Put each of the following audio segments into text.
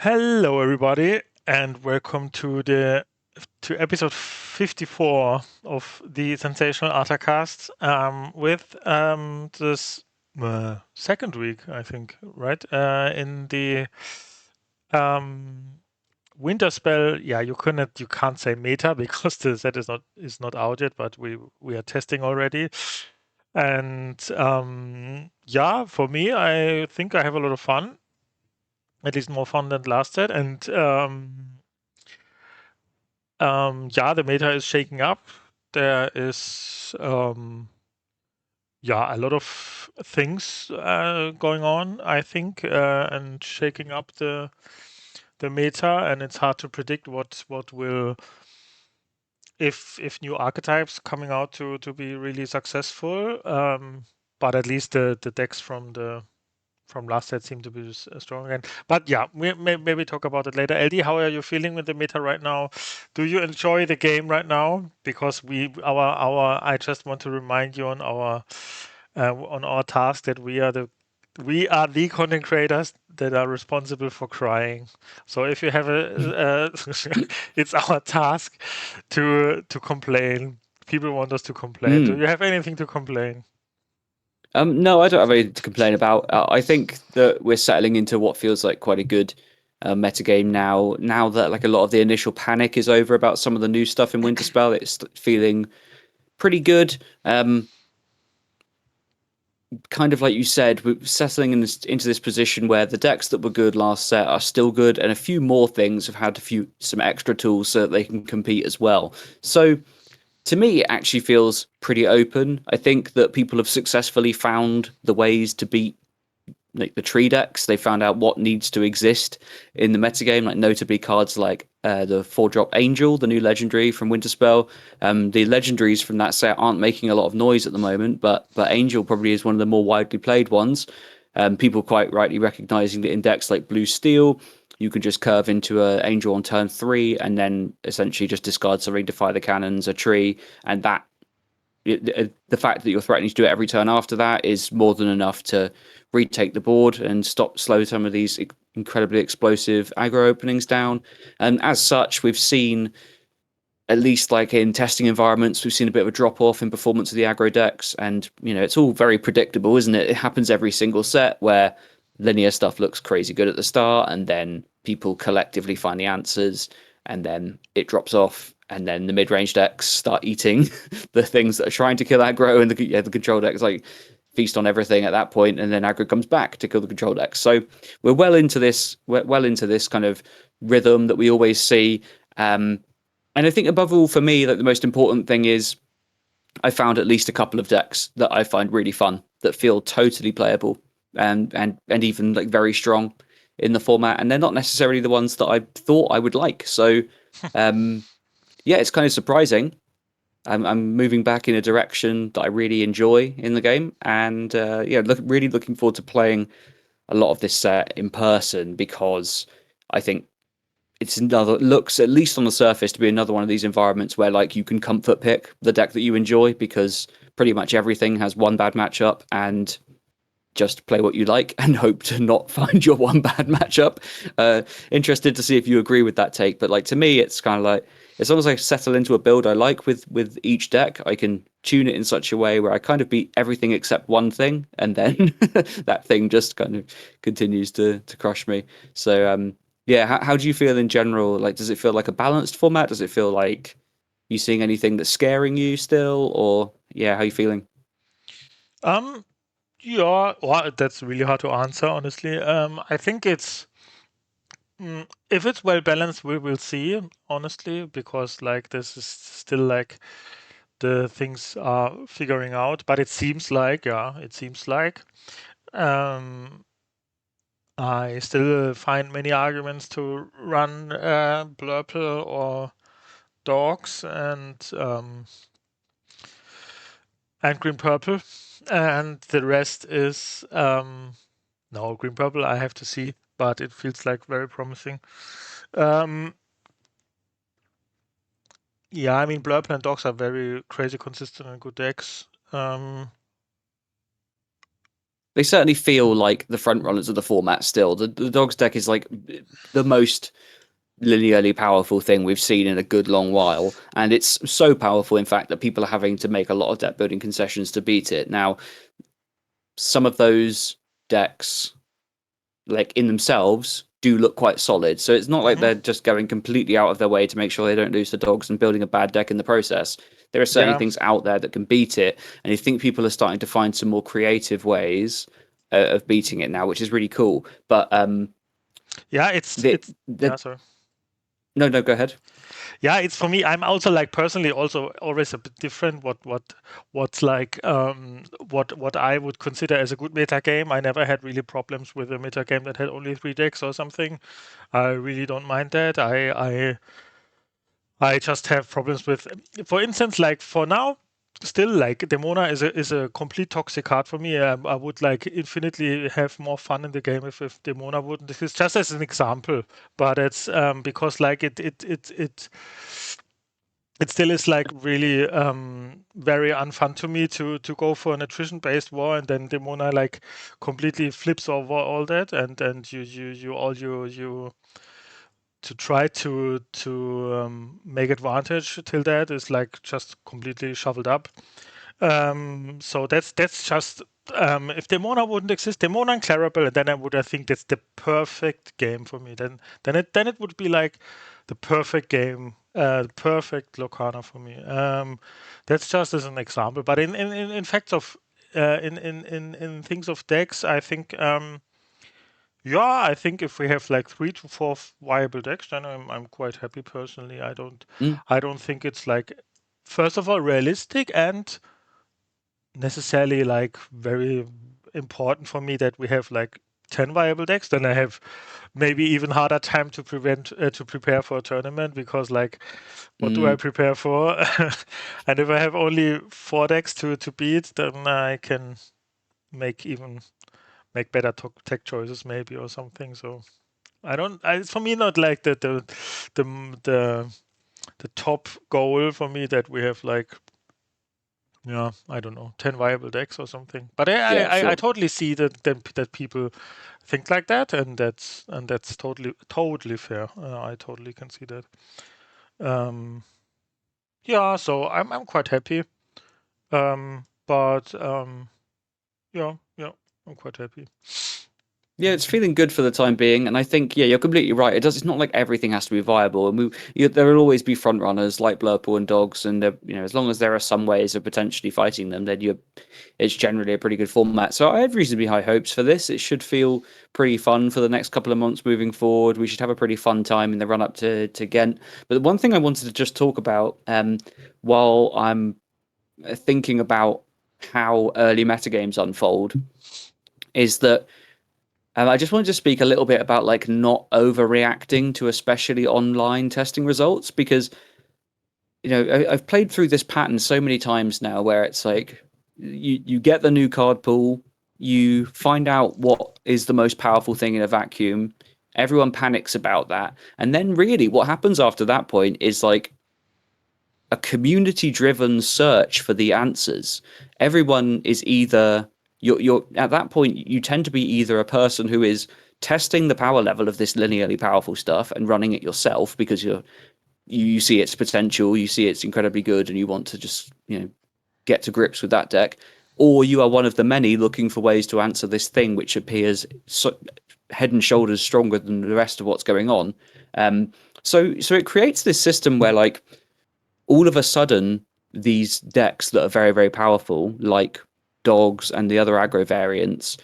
Hello, everybody, and welcome to episode 54 of the sensational ArtaCast with this second week, I think, right? In the um, Winterspell, yeah, you can't say meta because the set is not out yet, but we are testing already. And yeah, for me, I think I have a lot of fun, at least more fun than last set, and yeah, the meta is shaking up. There is, yeah, a lot of things going on, I think, and shaking up the meta, and it's hard to predict what will if new archetypes coming out to be really successful. But at least the decks from last set seem to be strong again. But yeah, we maybe talk about it later. LD, how are you feeling with the meta right now? Do you enjoy the game right now? Because I just want to remind you on our task that we are the content creators that are responsible for crying. So if you have it's our task to complain. People want us to complain. Do Mm. you have anything to complain? No, I don't have anything to complain about. I think that we're settling into what feels like quite a good metagame now. Now that like a lot of the initial panic is over about some of the new stuff in Winterspell, it's feeling pretty good. Kind of like you said, we're settling into this position where the decks that were good last set are still good, and a few more things have had some extra tools so that they can compete as well. So to me, it actually feels pretty open. I think that people have successfully found the ways to beat like the tree decks. They found out what needs to exist in the metagame, like notably cards like the 4-drop Angel, the new legendary from Winterspell. The legendaries from that set aren't making a lot of noise at the moment, but Angel probably is one of the more widely played ones. People quite rightly recognizing that in decks like Blue Steel, you can just curve into an Angel on turn 3 and then essentially just discard something, defy the cannons, a tree, and the fact that you're threatening to do it every turn after that is more than enough to retake the board and slow some of these incredibly explosive aggro openings down. And as such, we've seen, at least like in testing environments, we've seen a bit of a drop off in performance of the aggro decks. And, it's all very predictable, isn't it? It happens every single set where linear stuff looks crazy good at the start, and then people collectively find the answers, and then it drops off. And then the mid-range decks start eating the things that are trying to kill aggro, and the control decks like feast on everything at that point, and then aggro comes back to kill the control decks. So we're well into this. We're well into this kind of rhythm that we always see. And I think above all for me, like the most important thing is I found at least a couple of decks that I find really fun that feel totally playable and even like very strong in the format, and they're not necessarily the ones that I thought I would like. So um, yeah, it's kind of surprising. I'm moving back in a direction that I really enjoy in the game, and yeah, really looking forward to playing a lot of this set in person because I think it's another looks at least on the surface to be another one of these environments where like you can comfort pick the deck that you enjoy because pretty much everything has one bad matchup and just play what you like and hope to not find your one bad matchup. Interested to see if you agree with that take, but like to me, it's kind of like as long as I settle into a build I like with each deck, I can tune it in such a way where I kind of beat everything except one thing, and then that thing just kind of continues to crush me. So yeah, how do you feel in general? Like, does it feel like a balanced format? Does it feel like you seeing anything that's scaring you still, or yeah, how you feeling? Um, yeah, well, that's really hard to answer, honestly. I think if it's well balanced, we will see, honestly, because like this is still like the things are figuring out, but it seems like, yeah, it seems like. Um, I still find many arguments to run Blurple or Dogs and Green Purple, and the rest is no Green Purple. I have to see, but it feels like very promising. Um, yeah, I mean Blurple and Dogs are very crazy consistent and good decks. Um, they certainly feel like the front runners of the format still. The dogs deck is like the most linearly powerful thing we've seen in a good long while, and it's so powerful, in fact, that people are having to make a lot of deck building concessions to beat it. Now, some of those decks, like in themselves, do look quite solid. So it's not like Hmm. they're just going completely out of their way to make sure they don't lose to dogs and building a bad deck in the process. There are certainly Yeah, things out there that can beat it, and I think people are starting to find some more creative ways of beating it now, which is really cool. But yeah, the it's the yeah. Sorry. no, no, go ahead. Yeah, it's for me. I'm also like personally also always a bit different. What's like what I would consider as a good meta game. I never had really problems with a meta game that had only three decks or something. I really don't mind that. I just have problems with, for instance, like for now, still like Demona is a complete toxic card for me. I would like infinitely have more fun in the game if Demona wouldn't. This is just as an example, but it's because like it still is like really very unfun to me to go for an attrition based war and then Demona like completely flips over all that and you all you to try to make advantage till that is like just completely shuffled up. So that's just if Demona wouldn't exist, Demona and Clarabelle, and then I think that's the perfect game for me. Then it would be like the perfect game, the perfect Lorcana for me. That's just as an example. But in facts of in things of decks, I think yeah, I think if we have like three to four viable decks, then I'm quite happy personally. Mm, I don't think it's like first of all realistic and necessarily like very important for me that we have like 10 viable decks. Then I have maybe even harder time to prepare for a tournament because like what do I mm. prepare for? And if I have only four decks to beat, then I can make even make better tech choices maybe or something. So I don't. It's for me not like the the the top goal for me that we have like yeah I don't know 10 viable decks or something. But Yeah, I sure. totally see that people think like that and that's totally fair. I totally can see that. Um, yeah, so I'm quite happy. But yeah, I'm quite happy. Yeah, it's feeling good for the time being, and I think yeah, you're completely right. It does. It's not like everything has to be viable, and there will always be front runners like Blurple and Dogs, and as long as there are some ways of potentially fighting them, then it's generally a pretty good format. So I have reasonably high hopes for this. It should feel pretty fun for the next couple of months moving forward. We should have a pretty fun time in the run up to Ghent. But the one thing I wanted to just talk about, while I'm thinking about how early metagames unfold, is that I just wanted to speak a little bit about like not overreacting to especially online testing results because I've played through this pattern so many times now where it's like you get the new card pool, you find out what is the most powerful thing in a vacuum, everyone panics about that, and then really what happens after that point is like a community driven search for the answers. Everyone is either you're at that point you tend to be either a person who is testing the power level of this linearly powerful stuff and running it yourself because you see its potential, you see it's incredibly good, and you want to just get to grips with that deck, or you are one of the many looking for ways to answer this thing which appears head and shoulders stronger than the rest of what's going on. So it creates this system where like all of a sudden these decks that are very very powerful like dogs and the other aggro variants,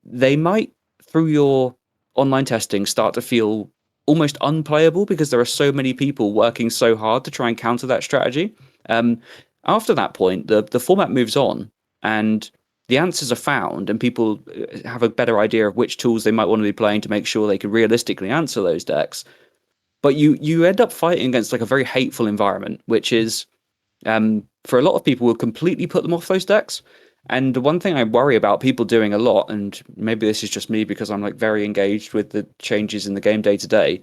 they might through your online testing start to feel almost unplayable because there are so many people working so hard to try and counter that strategy. um, After that point the format moves on and the answers are found and people have a better idea of which tools they might want to be playing to make sure they can realistically answer those decks. But you end up fighting against like a very hateful environment, which is for a lot of people will completely put them off those decks. And the one thing I worry about people doing a lot, and maybe this is just me because I'm like very engaged with the changes in the game day to day,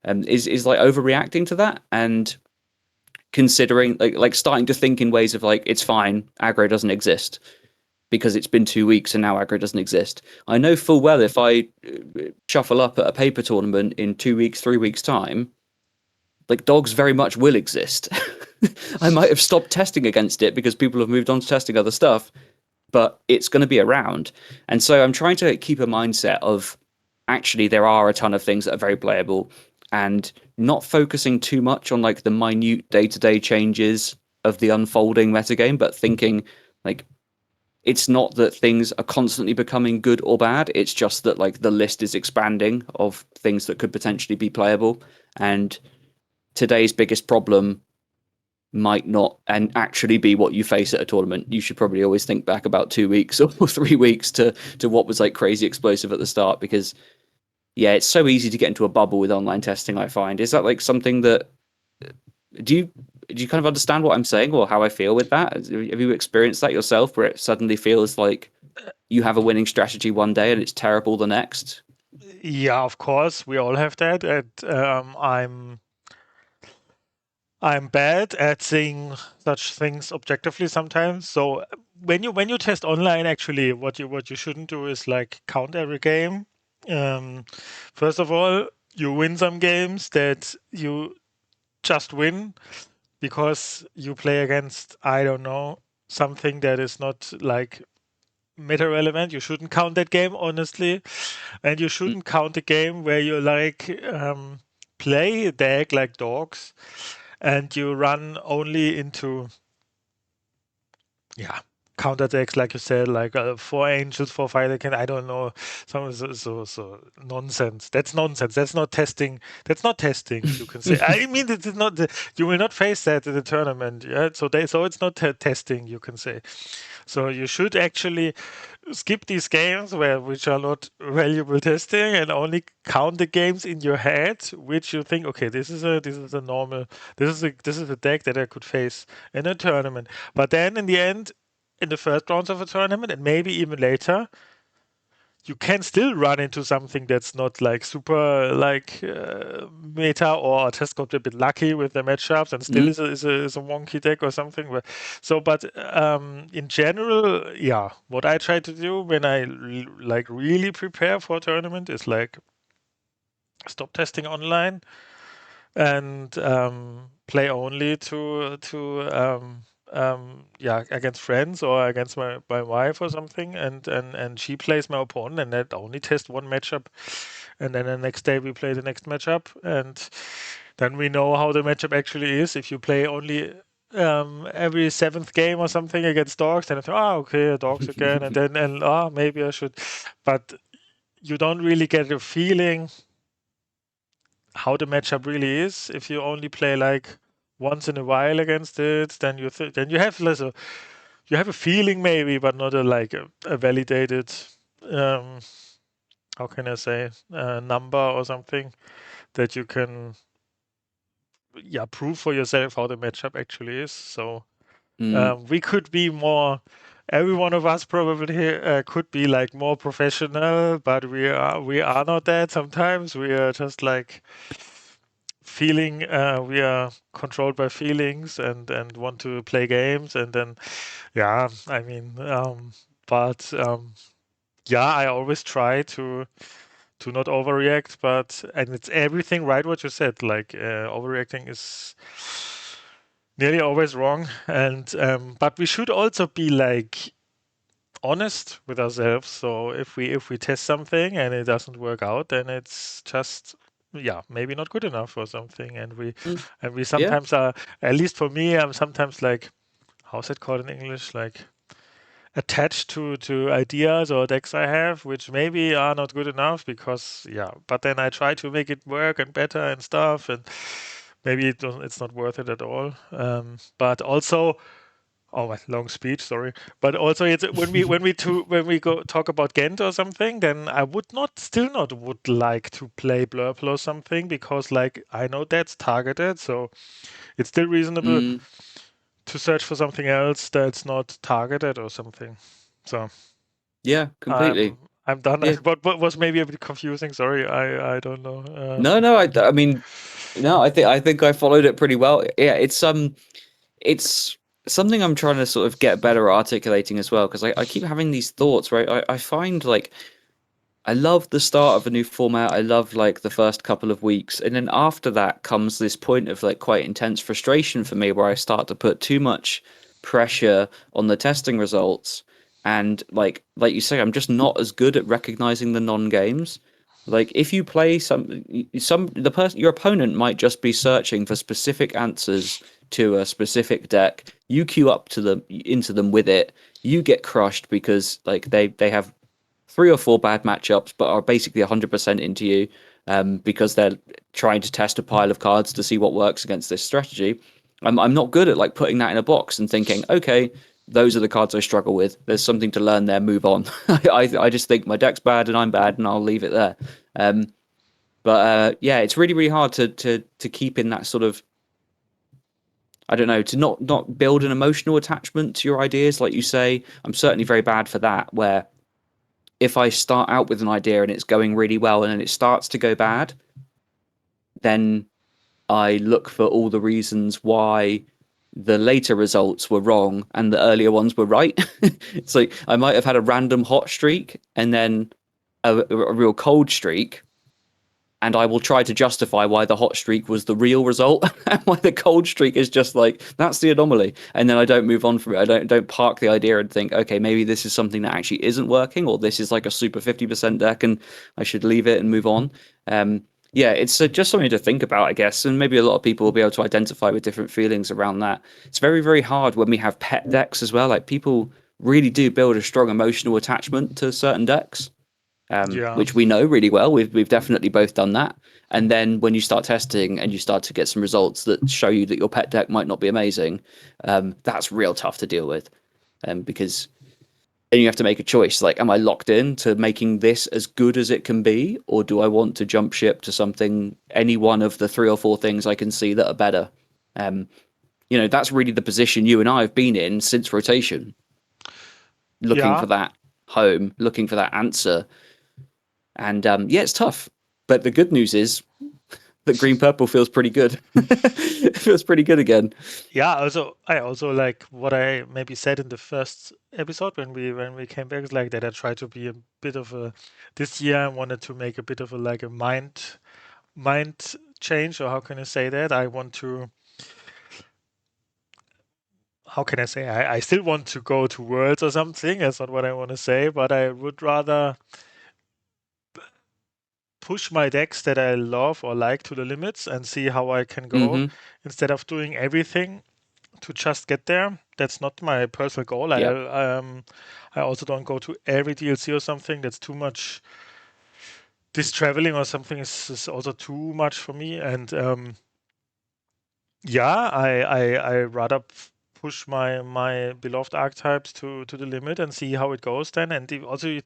is like overreacting to that and considering like starting to think in ways of like it's fine, aggro doesn't exist. because it's been 2 weeks and now aggro doesn't exist. I know full well if I shuffle up at a paper tournament in 2 weeks, 3 weeks time, like dogs very much will exist. I might have stopped testing against it because people have moved on to testing other stuff, but it's going to be around. And so I'm trying to keep a mindset of actually there are a ton of things that are very playable and not focusing too much on like the minute day-to-day changes of the unfolding metagame, but thinking like it's not that things are constantly becoming good or bad. It's just that like the list is expanding of things that could potentially be playable. And today's biggest problem might not and actually be what you face at a tournament. You should probably always think back about 2 weeks or 3 weeks to what was like crazy explosive at the start, because yeah, it's so easy to get into a bubble with online testing, I find. Is that like something that do you kind of understand what I'm saying or how I feel with that? Have you experienced that yourself where it suddenly feels like you have a winning strategy one day and it's terrible the next? Yeah, of course, we all have that, and I'm bad at seeing such things objectively sometimes. So when you test online, actually, what you shouldn't do is like count every game. Um, First of all, you win some games that you just win because you play against, I don't know, something that is not like meta relevant. You shouldn't count that game, honestly. And you Mm, shouldn't count a game where you like play a deck like dogs and you run only into, yeah, counter decks like you said, like four angels, four fire can, I don't know, some so nonsense. That's nonsense. That's not testing. That's not testing. You can say. I mean, it is not. You will not face that in the tournament. Yeah. So it's not testing. You can say. So you should actually skip these games which are not valuable testing and only count the games in your head which you think, okay, this is a normal, this is a deck that I could face in a tournament. But then in the end, in the first rounds of a tournament and maybe even later, you can still run into something that's not like super like meta or just got a bit lucky with the matchups and still mm, is a wonky deck or something. But in general, yeah, what I try to do when I like really prepare for a tournament is like stop testing online and play only to yeah, against friends or against my wife or something, and she plays my opponent and that only test one matchup, and then the next day we play the next matchup, and then we know how the matchup actually is. If you play only every seventh game or something against dogs, then it's okay, dogs again, and then and maybe I should, but you don't really get a feeling how the matchup really is. If you only play like once in a while against it, then then you have less you have a feeling maybe, but not a validated um, how can I say number or something that you can prove for yourself how the matchup actually is. So mm, we could be more. Every one of us probably could be like more professional, but we are not that. Sometimes we are just like feeling we are controlled by feelings and want to play games and then yeah, I mean but yeah, I always try to not overreact, but and it's everything right what you said, like overreacting is nearly always wrong, and but we should also be like honest with ourselves. So if we test something and it doesn't work out, then it's just maybe not good enough or something. And we mm. and we Yeah. sometimes are, at least for me, I'm sometimes like, how's it called in English? Like attached to ideas or decks I have, which maybe are not good enough because but then I try to make it work and better and stuff, and maybe it's not worth it at all. But also, oh, my long speech, sorry. But also, it's when we go talk about Ghent or something, then I would not, still not would like to play Blurple or something because, like, I know that's targeted, so it's still reasonable Mm, to search for something else that's not targeted or something. So yeah, completely. I'm I'm done. Yeah. But was maybe a bit confusing. Sorry, I don't know. No, no, I mean, no, I think I followed it pretty well. Yeah, it's something I'm trying to sort of get better at articulating as well, because I keep having these thoughts, right? I find like I love the start of a new format. I love like the first couple of weeks. And then after that comes this point of like quite intense frustration for me where I start to put too much pressure on the testing results. And like you say, I'm just not as good at recognizing the non-games. Like if you play some the person your opponent might just be searching for specific answers to a specific deck. You queue up to them into them with it. You get crushed because like they have three or four bad matchups, but are basically 100% into you because they're trying to test a pile of cards to see what works against this strategy. I'm not good at like putting that in a box and thinking, okay, those are the cards I struggle with. There's something to learn there. Move on. I just think my deck's bad and I'm bad, and I'll leave it there. Um, but yeah, it's really really hard to keep in that sort of, I don't know, to not build an emotional attachment to your ideas, like you say. I'm certainly very bad for that, where if I start out with an idea and it's going really well and then it starts to go bad, then I look for all the reasons why the later results were wrong and the earlier ones were right. It's like I might have had a random hot streak and then a real cold streak, and I will try to justify why the hot streak was the real result and why the cold streak is just like that's the anomaly. And then I don't move on from it. I don't park the idea and think, okay, maybe this is something that actually isn't working, or this is like a super 50% deck, and I should leave it and move on. Yeah, it's just something to think about, I guess, and maybe a lot of people will be able to identify with different feelings around that. It's very, very hard when we have pet decks as well. Like people really do build a strong emotional attachment to certain decks, Yeah. which we know really well. We've definitely both done that. And then when you start testing and you start to get some results that show you that your pet deck might not be amazing, that's real tough to deal with, because then you have to make a choice. Like, am I locked in to making this as good as it can be, or do I want to jump ship to something, any one of the three or four things I can see that are better? Um, that's really the position you and I have been in since rotation, looking Yeah. for that home, looking for that answer. And yeah, it's tough. But the good news is that green purple feels pretty good. It feels pretty good again. Yeah, also I also like what I maybe said in the first episode when we came back is like that I tried to be a bit of a this year I wanted to make a bit of a like a mind change, or how can I say that? I want to, how can I say, I still want to go to Worlds or something. That's not what I want to say, but I would rather push my decks that I love or like to the limits and see how I can go Hmm. instead of doing everything to just get there. That's not my personal goal. Yeah. I also don't go to every DLC or something. That's too much. This traveling or something is also too much for me. And yeah, I rather push my beloved archetypes to the limit and see how it goes then. And also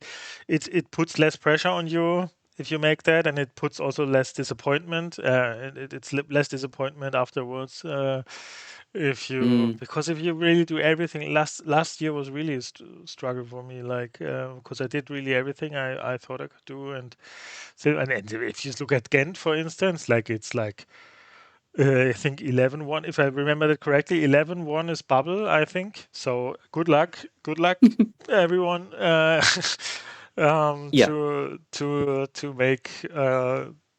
it puts less pressure on you if you make that, and it puts also less disappointment. It's less disappointment afterwards. If you Mm. Because if you really do everything, last year was really a struggle for me, like because I did really everything I thought I could do. And so, and if you look at Ghent, for instance, like it's like I think 11-1, if I remember that correctly. 11-1 is bubble, I think. So good luck, everyone, Yeah. to make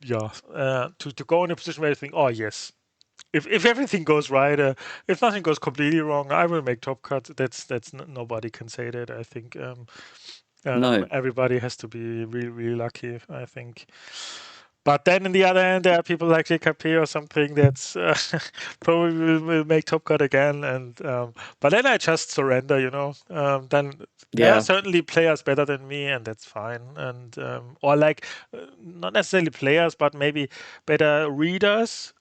yeah to go in a position where you think, oh yes, if everything goes right, if nothing goes completely wrong, I will make top cut. Nobody can say that. I think No. everybody has to be really really lucky, I think. But then, on the other hand, there are people like JKP or something that's probably will make top cut again. And but then I just surrender, Then there are Yeah. certainly players better than me, and that's fine. And or like not necessarily players, but maybe better readers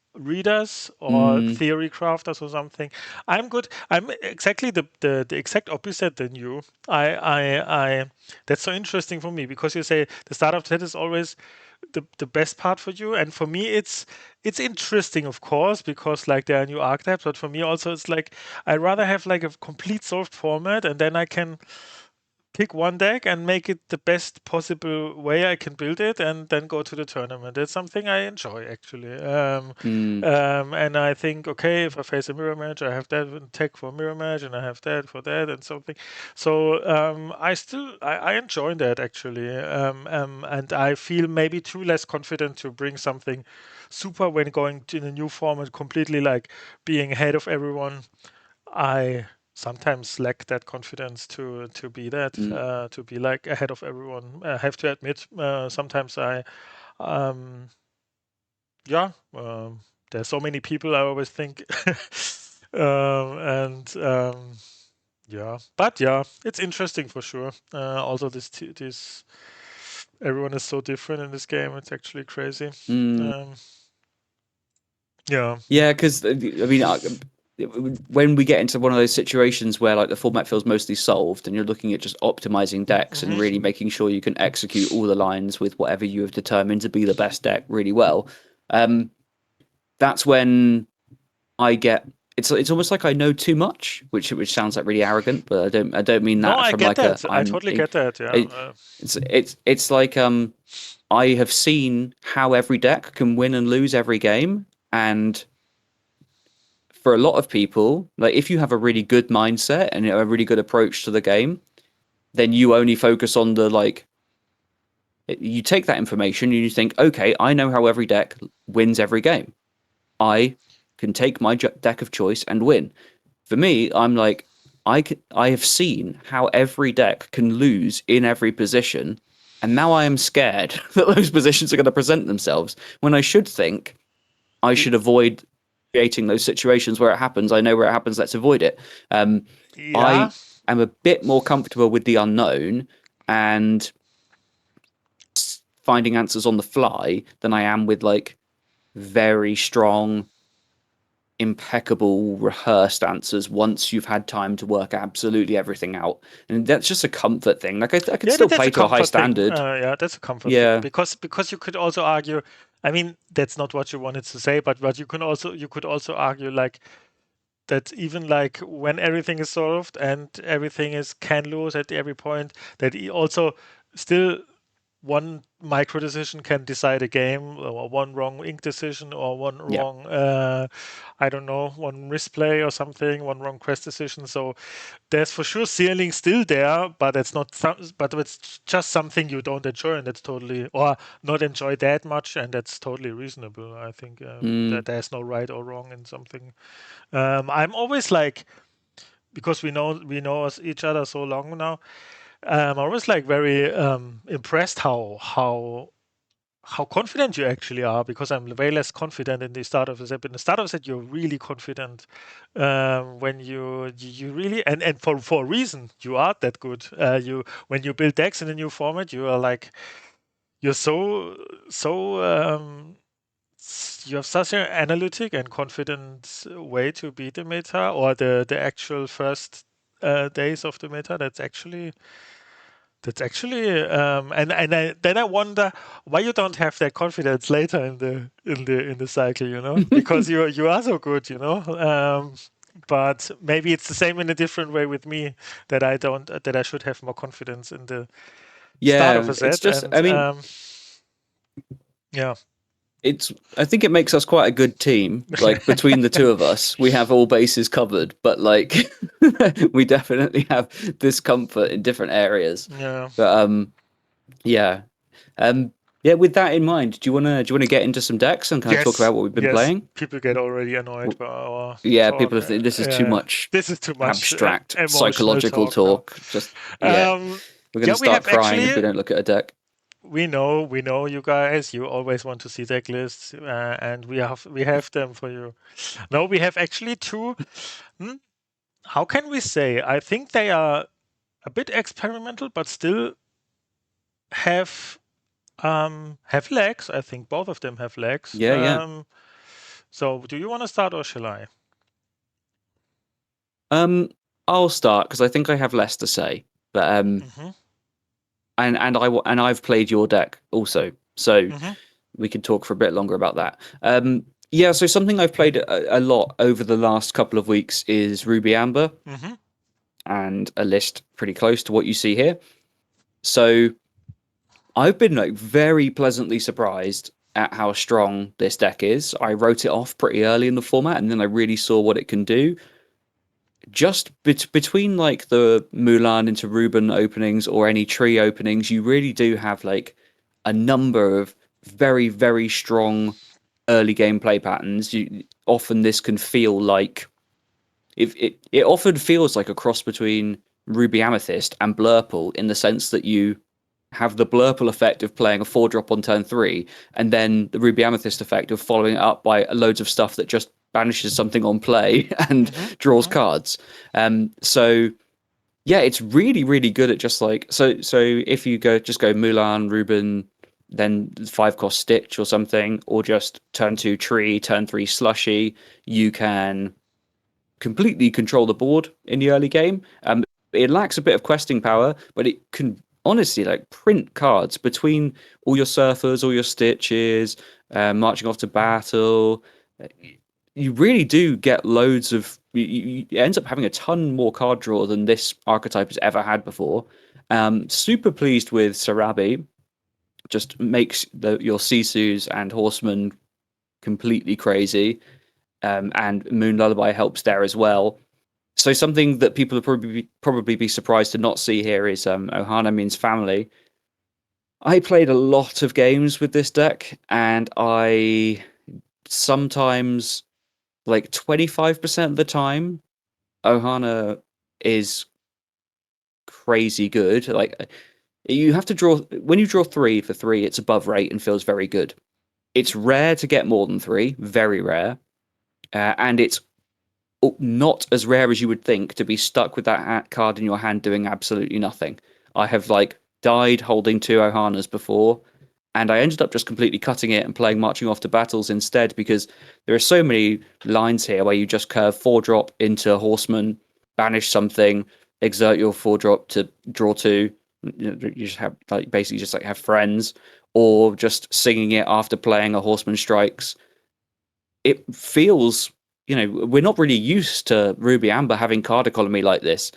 or Mm. theory crafters or something. I'm good. I'm exactly the exact opposite than you. I That's so interesting for me because you say the start of set is always the best part for you, and for me it's interesting, of course, because like there are new archetypes, but for me also it's like I rather have like a complete solved format, and then I can pick one deck and make it the best possible way I can build it, and then go to the tournament. It's something I enjoy actually. And I think, okay, if I face a mirror match, I have that tech for mirror match, and I have that for that, and something. So I enjoy that actually, and I feel maybe too less confident to bring something super when going to a new format, completely like being ahead of everyone. I sometimes lack that confidence to be that to be like ahead of everyone. I have to admit, sometimes um, yeah, there's so many people. I always think, and yeah, but yeah, it's interesting for sure. Also, this everyone is so different in this game. It's actually crazy. Um, yeah. Yeah, because I mean, when we get into one of those situations where like the format feels mostly solved, and you're looking at just optimizing decks and really making sure you can execute all the lines with whatever you have determined to be the best deck really well, that's when I get it's almost like I know too much, which sounds like really arrogant, but I don't mean No, that I from get like a that. I totally get that. Yeah. it's like I have seen how every deck can win and lose every game, and for a lot of people, like if you have a really good mindset and a really good approach to the game, then you only focus on the like you take that information and you think, okay, I know how every deck wins every game. I can take my deck of choice and win. For me, I'm like, I have seen how every deck can lose in every position, and now I am scared that those positions are going to present themselves when I should think I should avoid creating those situations where it happens. I know where it happens. Let's avoid it. Yeah. I am a bit more comfortable with the unknown and finding answers on the fly than I am with like very strong, impeccable, rehearsed answers once you've had time to work absolutely everything out. And that's just a comfort thing. Like I could Yeah, still that's play a to a high comfort thing. standard. Yeah, that's a comfort thing Yeah. because you could also argue. I mean, that's not what you wanted to say, but you could also argue like that even like when everything is solved and everything is can lose at every point, that also still one micro decision can decide a game, or one wrong ink decision, or one Yeah. wrong I don't know, one misplay or something, one wrong quest decision. So there's for sure ceiling still there, but it's not but it's just something you don't enjoy, and that's totally, or not enjoy that much, and that's totally reasonable. I think that Mm. there's no right or wrong in something. I'm always like, because we know each other so long now. I'm always like very impressed how confident you actually are, because I'm way less confident in the start of the set. In the start of the set, you're really confident when you really, and for a reason, you are that good. You When you build decks in a new format, you are like, you're so you have such an analytic and confident way to beat the meta, or the actual first days of the meta. Then I wonder why you don't have that confidence later in the cycle, because you are so good, but maybe it's the same in a different way with me, that I should have more confidence in the start of Yeah. a It's set. just And I mean, yeah. I think it makes us quite a good team. Like between the two of us, we have all bases covered, but like we definitely have discomfort in different areas. Yeah. But yeah. Yeah, with that in mind, do you wanna get into some decks and kind of talk Yes, about what we've been yes. playing? People get already annoyed W- by our Yeah, people talk. have this is too much This is too much abstract emotional psychological talk now. talk. Just yeah. Um, We're gonna yeah, we start have crying if we actually. don't look at a deck. We know you guys. You always want to see deck lists, and we have them for you. No, we have actually two. Hmm, how can we say? I think they are a bit experimental, but still have legs. I think both of them have legs. Yeah, yeah. So do you want to start, or shall I? Um, I'll start because I think I have less to say. But Hmm. and I've played your deck also, so Hmm. we can talk for a bit longer about that. Yeah, so something I've played a lot over the last couple of weeks is Ruby Amber. Hmm. and a list pretty close to what you see here. So I've been like very pleasantly surprised at how strong this deck is. I wrote it off pretty early in the format, and then I really saw what it can do. Just between like the Mulan into Ruben openings or any tree openings, you really do have like a number of very, very strong early game play patterns. Often this can feel like it often feels like a cross between Ruby Amethyst and Blurple in the sense that you have the Blurple effect of playing a 4-drop on turn 3, and then the Ruby Amethyst effect of following it up by loads of stuff that just banishes something on play and Mm-hmm. draws Mm-hmm. cards. So yeah, it's really, really good at just like so if you go Mulan, Ruben, then 5-cost Stitch or something, or just turn 2 Tree, turn 3 Slushy, you can completely control the board in the early game. It lacks a bit of questing power, but it can honestly like print cards between all your surfers, all your stitches, marching off to battle. You really do get loads of. It ends up having a ton more card draw than this archetype has ever had before. Super pleased with Sarabi. Just makes your Sisus and Horsemen completely crazy. And Moon Lullaby helps there as well. So something that people would probably be surprised to not see here is Ohana means family. I played a lot of games with this deck, and I sometimes, like 25% of the time, Ohana is crazy good. Like you have to draw when you draw 3 for 3, it's above rate and feels very good. It's rare to get more than 3, very rare, and it's not as rare as you would think to be stuck with that card in your hand doing absolutely nothing. I have like died holding 2 Ohanas before, and I ended up just completely cutting it and playing Marching Off to Battles instead because there are so many lines here where you just curve 4-drop into Horseman, banish something, exert your 4-drop to draw 2. You just have like basically just like have friends, or just singing it after playing a Horseman Strikes. It feels, we're not really used to Ruby Amber having card economy like this.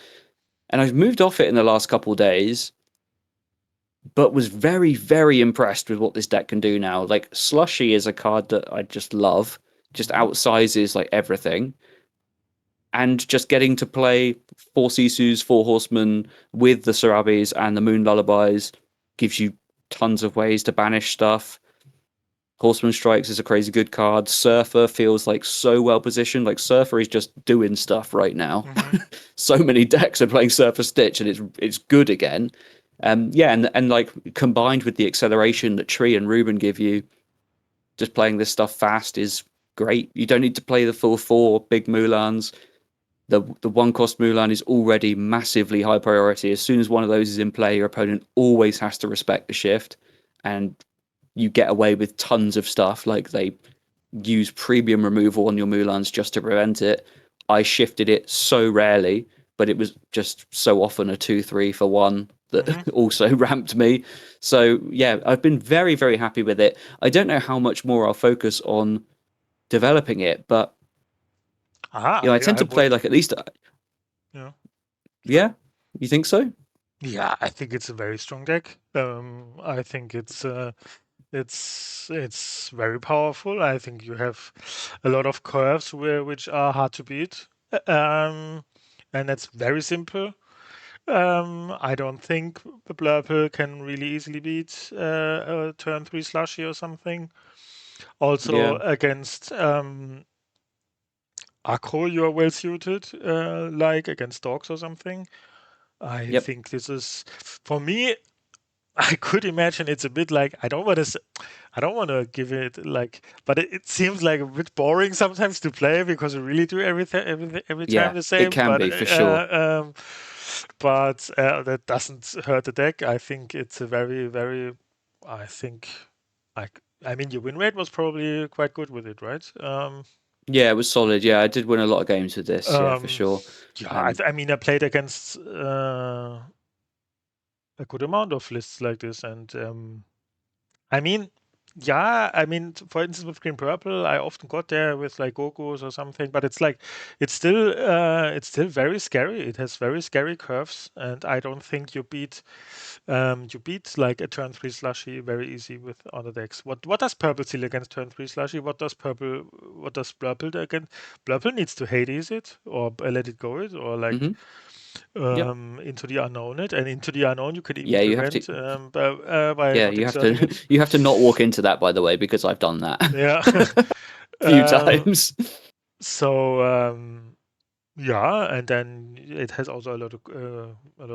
And I've moved off it in the last couple of days, but was very, very impressed with what this deck can do now. Like Slushy is a card that I just love, just Mm-hmm. outsizes like everything. And just getting to play 4 Sisus, 4 Horsemen with the Sarabis and the Moon Lullabies gives you tons of ways to banish stuff. Horseman Strikes is a crazy good card. Surfer feels like so well positioned. Like Surfer is just doing stuff right now. Mm-hmm. So many decks are playing Surfer Stitch, and it's good again. Yeah, and like combined with the acceleration that Tree and Ruben give you, just playing this stuff fast is great. You don't need to play the full 4 big Mulans. The 1-cost Mulan is already massively high priority. As soon as one of those is in play, your opponent always has to respect the shift, and you get away with tons of stuff. Like they use premium removal on your Mulans just to prevent it. I shifted it so rarely, but it was just so often a 2-3 for 1 Mm-hmm. that also ramped me. So yeah, I've been very, very happy with it. I don't know how much more I'll focus on developing it, but Ah, I tend I to would. play like at least, Yeah. Sorry. yeah. You think so? Yeah, I think it's a very strong deck. I think it's very powerful. I think you have a lot of curves which are hard to beat. Um, and that's very simple. I don't think the Blurple can really easily beat a turn 3 slushy or something. Also Yeah. against aggro, you are well suited, like against dogs or something. I Yep. think this is, for me, I could imagine it's a bit like I don't want to give it like, but it seems like a bit boring sometimes to play because you really do every time Yeah. the It same. can be for sure. But that doesn't hurt the deck. I think it's a very very. I think I mean your win rate was probably quite good with it, right? Yeah, it was solid. Yeah, I did win a lot of games with this. Yeah, for Um, sure. yeah, Um, I mean I played against a good amount of lists like this, and I mean. Yeah, I mean, for instance, with Green Purple, I often got there with like Gogos or something, but it's like it's still very scary. It has very scary curves, and I don't think you beat like a turn three slushy very easy with other decks. What does Purple steal against turn three slushy? What does Purple do against? Purple needs to Hades it or let it go it or like Hmm. Yep. into the unknown it, and into the unknown you could even Yeah, you have to. prevent by Yeah, not you have exerting to. it. You have to not walk into that, by the way, because I've done that Yeah. a few um, times. so yeah, and then it has also a lot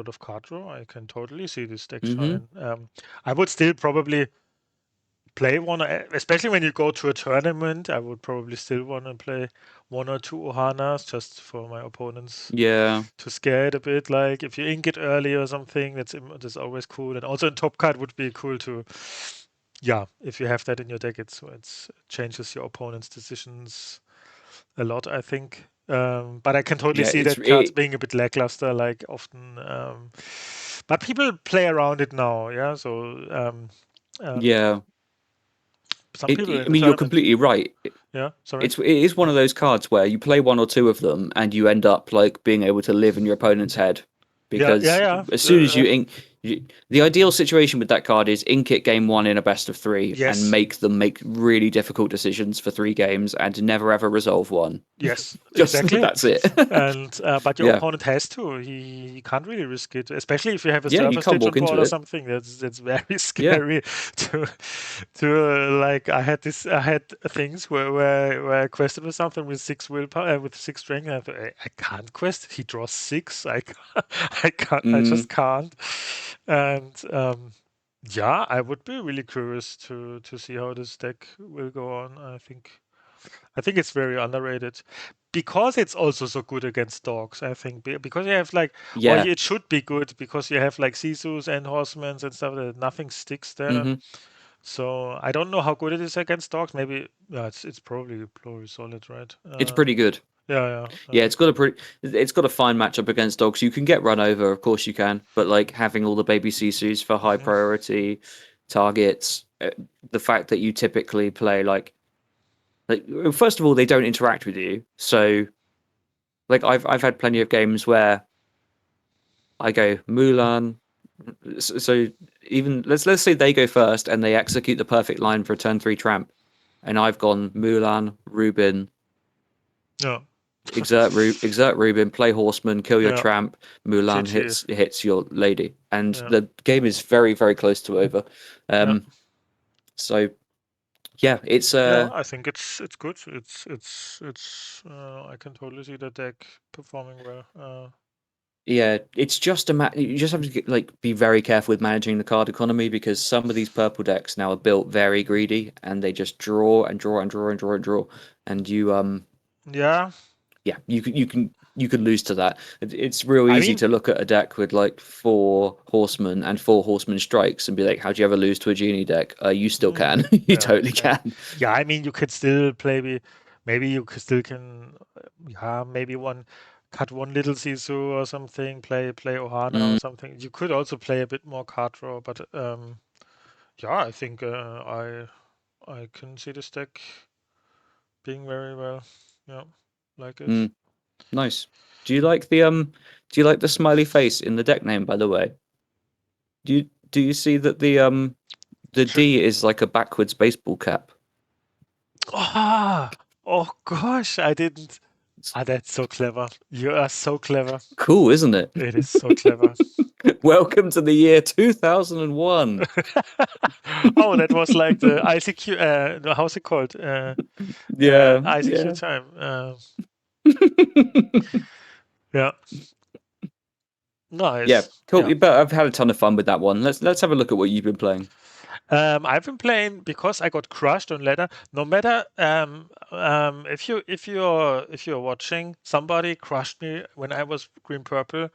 of card draw. I can totally see this deck Hmm. shine. I would still probably play one, especially when you go to a tournament. I would probably still want to play one or two Ohanas just for my opponents Yeah, to scare it a bit. Like if you ink it early or something, that's always cool. And also in top card would be cool to, yeah, if you have that in your deck, it changes your opponent's decisions a lot, I think. But I can totally yeah. see It's that cards being a bit lackluster, like often. But people play around it now, yeah. So um, yeah. some people I in the mean, you're tournament, completely right. yeah. Sorry. It is one of those cards where you play one or two of them and you end up like being able to live in your opponent's head Yeah, yeah, because as yeah. soon as you ink, the ideal situation with that card is ink it game one in a best of three and Yes, make them make really difficult decisions for 3 games and never ever resolve one. yes, Just exactly. that's it. And but your Yeah, opponent has to. He can't really risk it, especially if you have a yeah, you surface can't stage walk on board into or it. something. That's very Yeah. scary to like. I had things where I quested with something with six willpower with six strength. And I thought I can't quest. He draws six. I can't, I can't. I Mm, just can't. And yeah, I would be really curious to see how this deck will go on. I think it's very underrated because it's also so good against dogs. I think because you have like, or yeah. it should be good because you have like Sisus and horsemen and stuff that nothing sticks there. Hmm. So I don't know how good it is against dogs. Maybe yeah, it's probably solid, right? It's pretty good. Yeah, yeah. Yeah, it's got a fine matchup against dogs. You can get run over, of course you can, but like having all the baby sisus for high Mhm. priority targets, the fact that you typically play like first of all they don't interact with you, so like I've had plenty of games where I go Mulan, so even let's say they go first and they execute the perfect line for a turn three tramp, and I've gone Mulan, Rubin, Yeah, exert Rubin, play horseman, kill your yeah. tramp. Mulan GG. hits your lady, and Yeah, the game is very close to over. yeah. Um, so yeah, it's Yeah, I think it's good. It's I can totally see the deck performing well. yeah, it's just you just have to like be very careful with managing the card economy because some of these purple decks now are built very greedy and they just draw and draw and draw and draw and draw, and Yeah, yeah, you can lose to that. It's real I easy mean, to look at a deck with like 4 horsemen and 4 horsemen strikes and be like, "How do you ever lose to a genie deck?" You still mm, can. You yeah, you totally can. can. Yeah, I mean, you could still play. Maybe you could still can. Yeah, maybe cut one little Sisu or something. Play Ohana or Mm, something. You could also play a bit more card draw, but yeah, I think I can see this deck being very well. Yeah, like it. mm, nice. Do you like the Do you like the smiley face in the deck name? By the way, do you see that the Should D is like a backwards baseball cap? ah oh gosh, I didn't. It's Ah, that's so clever. You are so clever. cool, isn't it? It is so clever. Welcome to the year 2001. Oh, that was like the ICQ. No, how's it called? Yeah, ICQ yeah. time. Yeah, Yeah, nice. cool. Yeah. But I've had a ton of fun with that one. Let's have a look at what you've been playing. I've been playing because I got crushed on ladder. No matter if you're watching, somebody crushed me when I was green purple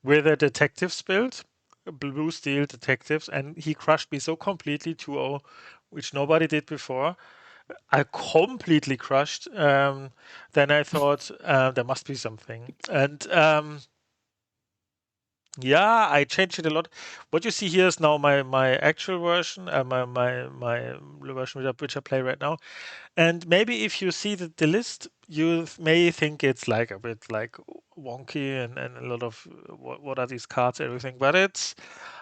with a detectives build, blue steel detectives, and he crushed me so completely 2-0, which nobody did before. I completely crushed. Then I thought there must be something, and Yeah, I changed it a lot. What you see here is now my actual version, my version which I play right now. And maybe if you see the list, you may think it's like a bit like wonky and a lot of what are these cards, everything. But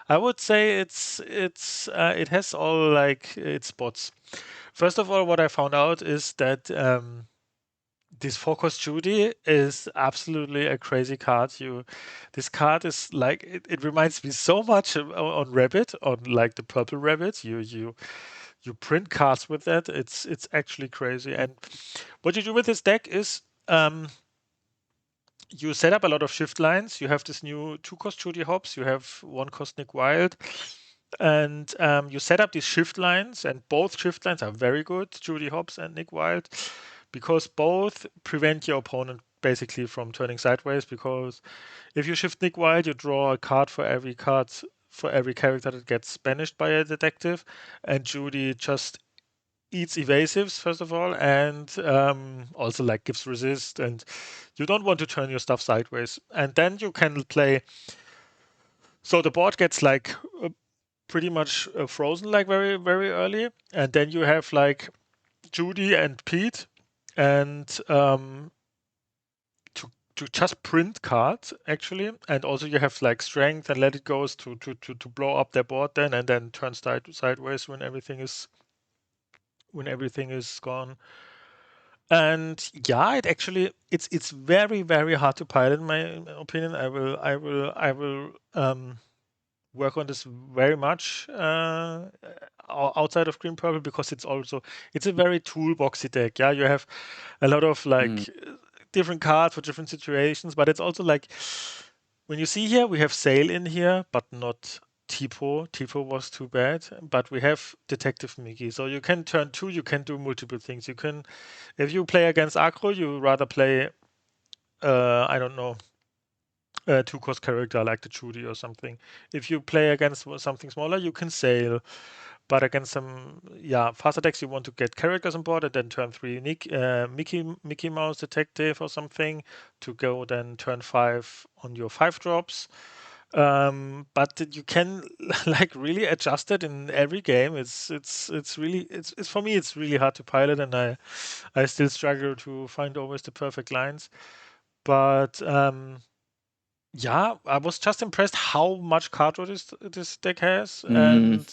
I would say it has all like its spots. First of all, what I found out is that this Focus Judy is absolutely a crazy card. This card is like it reminds me so much on Rabbit, on like the purple Rabbit. You print cards with that. It's actually crazy. And what you do with this deck is you set up a lot of shift lines. You have this new 2-cost Judy Hops. You have 1-cost Nick Wild. And you set up these shift lines, and both shift lines are very good, Judy Hobbs and Nick Wild, because both prevent your opponent basically from turning sideways. Because if you shift Nick Wild, you draw a card for every character that gets banished by a detective, and Judy just eats evasives first of all, and also like gives resist, and you don't want to turn your stuff sideways. And then you can play. So the board gets like pretty much frozen like very very early, and then you have like Judy and Pete, and to just print cards actually, and also you have like strength and let it goes to blow up their board then, and then turn sideways when everything is gone. And yeah, it's very very hard to pilot in my opinion. I will work on this very much outside of green purple, because it's a very toolboxy deck. Yeah, you have a lot of Mm, like different cards for different situations, but it's also like when you see here we have Sail in here, but not Tipo. Tipo was too bad, but we have Detective Mickey. So you can turn two, you can do multiple things. You can, if you play against aggro, you rather play, I don't know, a 2-cost character like the Judy or something. If you play against something smaller, you can Sail. But against some faster decks, you want to get characters on board and then turn three Mickey Mouse Detective or something to go then turn five on your 5 drops. But you can like really adjust it in every game. It's really it's for me it's really hard to pilot, and I still struggle to find always the perfect lines. But yeah, I was just impressed how much card draw this deck has, mm, and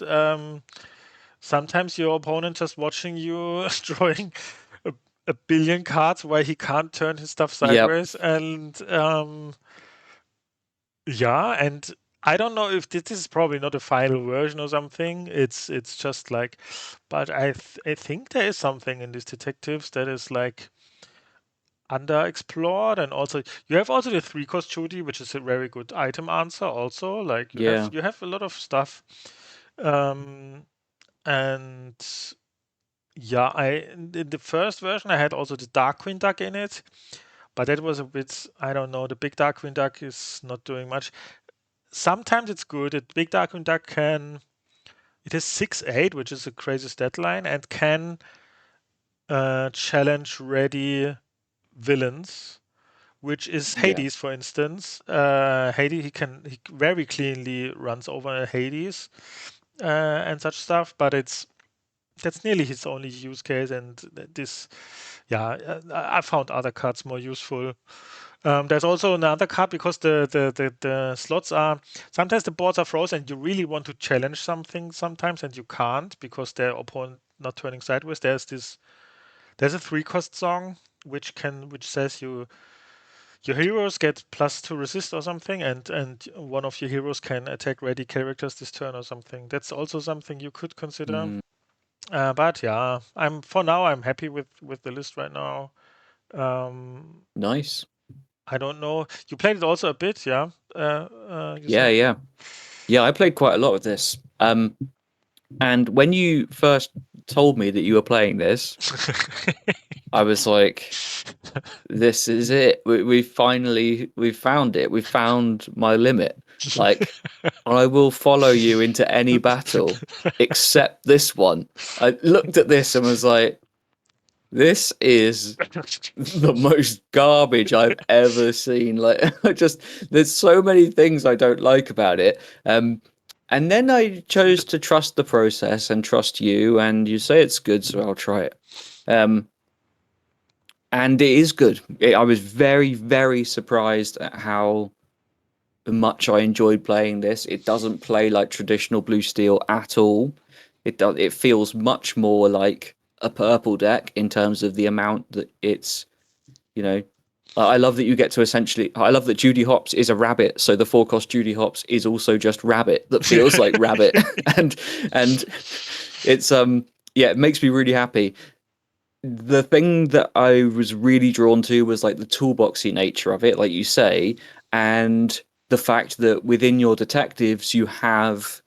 sometimes your opponent just watching you drawing a, a billion cards where he can't turn his stuff yep. sideways, and yeah, and I don't know if this is probably not a final version or something. It's just like, but I think there is something in these detectives that is like underexplored, and also you have also the 3-cost Judy, which is a very good item answer. Also, like Yeah. you have a lot of stuff, um, and yeah, in the first version I had also the Dark Queen Duck in it, but that was a bit, I don't know. The big Dark Queen Duck is not doing much. Sometimes it's good. The big Dark Queen Duck can it is 6/8, which is a crazy stat line, and can challenge ready villains, which is Yeah. Hades, for instance. Hades, he very cleanly runs over Hades and such stuff, but that's nearly his only use case. And this, yeah, I found other cards more useful. There's also another card because the slots are sometimes the boards are frozen and you really want to challenge something sometimes and you can't because their opponent not turning sideways. There's a 3-cost song which says your heroes get +2 resist or something, and one of your heroes can attack ready characters this turn or something. That's also something you could consider. Mm, But yeah, I'm happy with the list right now. Um, nice. I don't know. You played it also a bit, yeah? You Yeah, said. yeah. Yeah, I played quite a lot of this. And when you first told me that you were playing this, I was like, this is it. We found it. We found my limit. Like, I will follow you into any battle except this one. I looked at this and was like, This is the most garbage I've ever seen. Like, there's so many things I don't like about it. And then I chose to trust the process and trust you, and you say it's good, so I'll try it. And it is good. I was very, very surprised at how much I enjoyed playing this. It doesn't play like traditional blue steel at all. It feels much more like a purple deck in terms of the amount that it's, you know. I love that you get to essentially. I love that Judy Hopps is a rabbit, so the 4-cost Judy Hopps is also just rabbit that feels like rabbit, and it's yeah, it makes me really happy. The thing that I was really drawn to was like the toolboxy nature of it, like you say, and the fact that within your detectives you have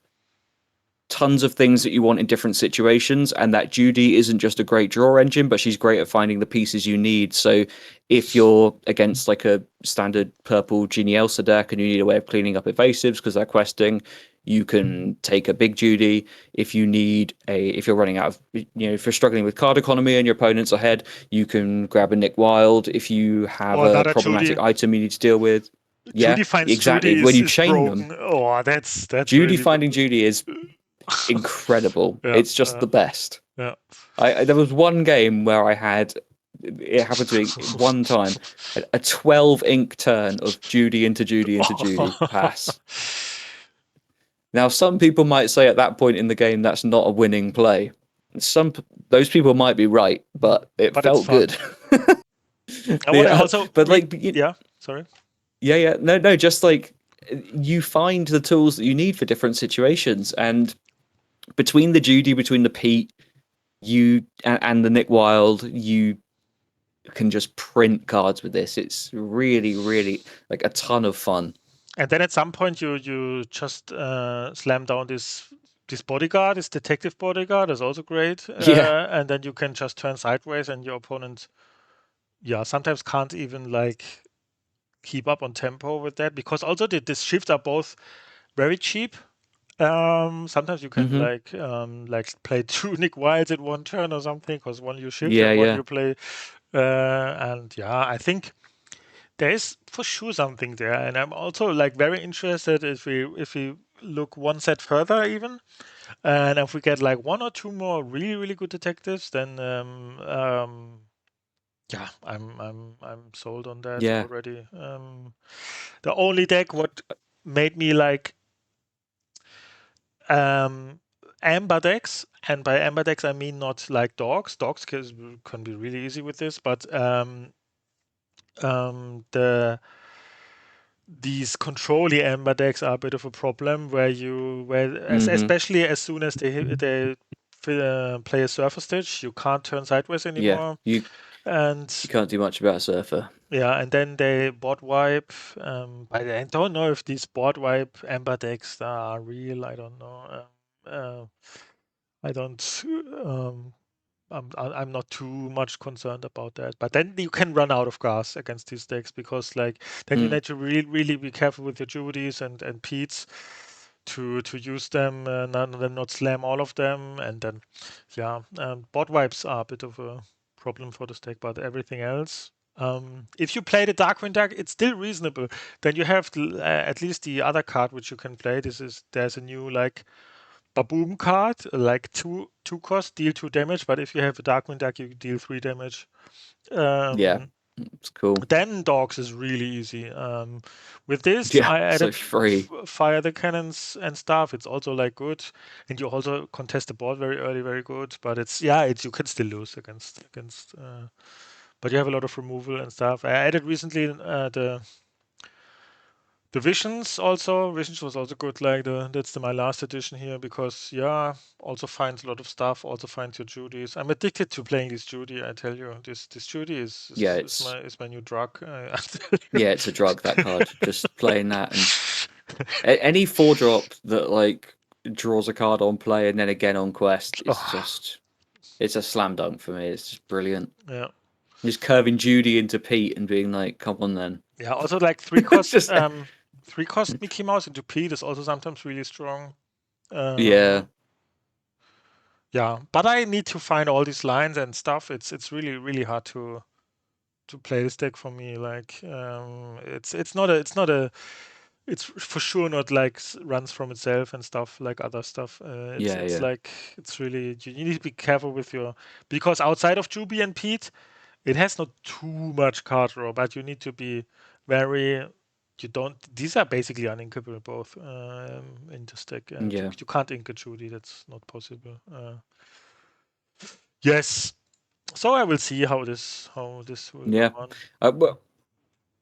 tons of things that you want in different situations, and that Judy isn't just a great draw engine, but she's great at finding the pieces you need. So if you're against like a standard purple Genie Elsa deck and you need a way of cleaning up evasives because they're questing, you can take a big Judy. If you're running out of, if you're struggling with card economy and your opponent's ahead, you can grab a Nick Wild. If you have Or a another problematic Judy. item you need to deal with, yeah, Judy finds exactly. Judy When you is chain them, broken. Oh, that's Judy really. finding Judy is incredible. Yeah, It's just the best. yeah. There was one game where I had, it happened to me one time, a 12 ink turn of Judy into Judy into Judy pass. Now, some people might say at that point in the game that's not a winning play. Some Those people might be right, but it But it's felt fun. good. I want to also But like, yeah, sorry. yeah, no, just like you find the tools that you need for different situations, and between the Judy, between the Pete, and the Nick Wild, you can just print cards with this. It's really, really like a ton of fun. And then at some point you just slam down this bodyguard, this detective bodyguard is also great. Yeah. And then you can just turn sideways and your opponent, yeah, sometimes can't even like keep up on tempo with that because also the shifts are both very cheap. Sometimes you can Hmm. like play two Nick Wilds in one turn or something because one you shift Yeah, and one yeah. you play. And yeah, I think there is for sure something there, and I'm also like very interested if we look one set further even, and if we get like one or two more really really good detectives, then yeah, I'm sold on that Yeah. already. The only deck what made me like um, amber decks, and by amber decks I mean not like dogs. Dogs can be really easy with this, but the these controlly amber decks are a bit of a problem Hmm. especially as soon as they play a surfer stitch, you can't turn sideways Yeah. anymore. You And you can't do much about a surfer. yeah, and then they board wipe. But I don't know if these board wipe amber decks are real. I don't know. I don't. Um, I'm not too much concerned about that. But then you can run out of gas against these decks because like then you Mm. need to really really be careful with your Judys and Pete's to use them, not slam all of them, and then yeah, bot wipes are a bit of a problem for this deck, but everything else. If you play the Darkwind deck, it's still reasonable. Then you have at least the other card which you can play. There's a new like Baboom card, like two cost, deal 2 damage, but if you have a Darkwind deck, you deal 3 damage. Yeah. Um, It's cool. then dogs is really easy. With this, Yeah. I So added free. fire the cannons and stuff. It's also like good, and you also contest the board very early, very good. But it's you can still lose against. But you have a lot of removal and stuff. I added recently the Visions also. Visions was also good. Like my last edition here because yeah, also finds a lot of stuff. Also finds your Judys. I'm addicted to playing this Judy. I tell you, this Judy is Yeah. is, is my is my new drug. I tell you. Yeah. It's a drug, that card. Just playing that, and any 4-drop that like draws a card on play and then again on quest is Oh, just, it's a slam dunk for me. It's just brilliant. yeah, Just curving Judy into Pete and being like, come on then. yeah. Also like three cost Just three cost Mickey Mouse into Pete is also sometimes really strong. Uh, yeah. Yeah, but I need to find all these lines and stuff. It's really hard to play this deck for me. Like it's for sure not like runs from itself and stuff like other stuff. Yeah, It's yeah, like it's really you need to be careful with your because outside of Juby and Pete, it has not too much card draw, but you need to be very. You don't. These are basically uninkable both in this deck, and yeah, you can't ink a Judy. That's not possible. Yes. So I will see how this will go yeah. on. Well,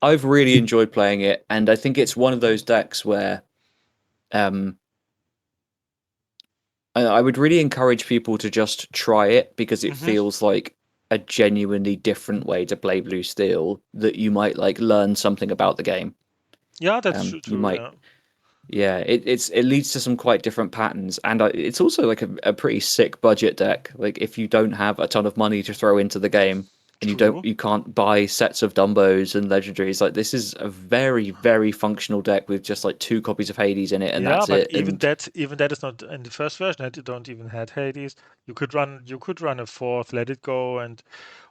I've really enjoyed playing it, and I think it's one of those decks where um, I would really encourage people to just try it because it Hmm. feels like a genuinely different way to play Blue Steel that you might like learn something about the game. Yeah, that's true You too. might, Yeah. yeah, it leads to some quite different patterns, and it's also like a pretty sick budget deck. Like if you don't have a ton of money to throw into the game, and True. you can't buy sets of Dumbos and legendaries, like this is a very functional deck with just like 2 copies of Hades in it, and Yeah, that's but it. And even that is not in the first version. You don't even had Hades. You could run a fourth, let it go, and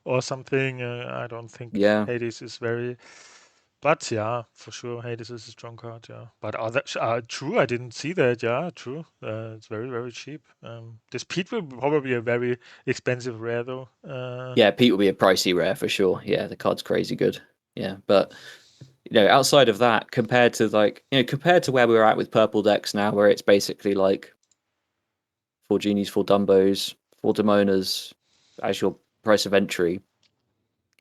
or something. I don't think yeah, Hades is very. But yeah, for sure, Hades is a strong card. Yeah, but true. I didn't see that. Yeah, true. It's very cheap. This Pete will be probably a very expensive rare though. yeah, Pete will be a pricey rare for sure. Yeah, the card's crazy good. Yeah, but outside of that, compared to where we're at with purple decks now, where it's basically like 4 genies, 4 Dumbos, 4 Demonas as your price of entry,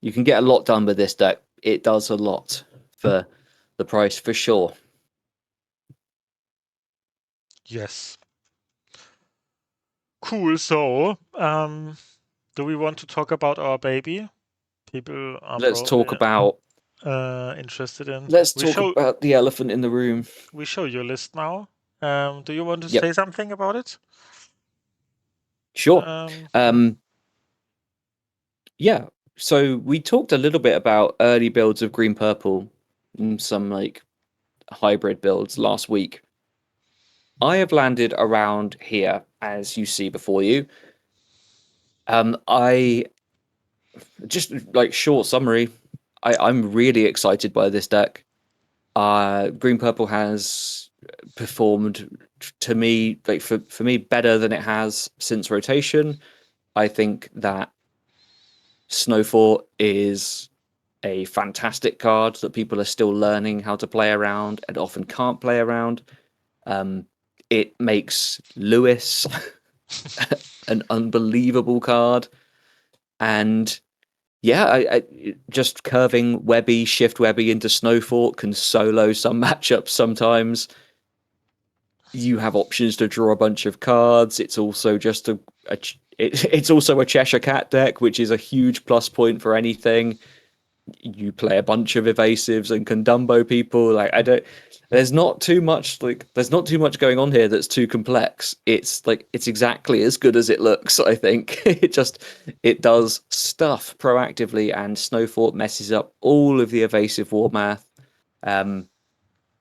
you can get a lot done with this deck. It does a lot for the price for sure. Yes. Cool. So, do we want to talk about our baby? People are Let's probably talk about interested in. let's We talk show about the elephant in the room. we show your list now. Do you want to say Yep, something about it? sure. Yeah. Um, yeah. So we talked a little bit about early builds of green purple and some like hybrid builds last week. I have landed around here, as you see before you. I just like short summary. I'm really excited by this deck. Green purple has performed to me like for me better than it has since rotation. I think that Snowfort is a fantastic card that people are still learning how to play around and often can't play around. Um, it makes Lewis an unbelievable card, and yeah, just curving Webby, shift Webby into Snowfort can solo some matchups sometimes. You have options to draw a bunch of cards. It's also just it's also a Cheshire Cat deck, which is a huge plus point for anything. You play a bunch of evasives and can Dumbo people. Like I don't. There's not too much going on here that's too complex. It's exactly as good as it looks. I think it does stuff proactively, and Snowfort messes up all of the evasive war math. Um,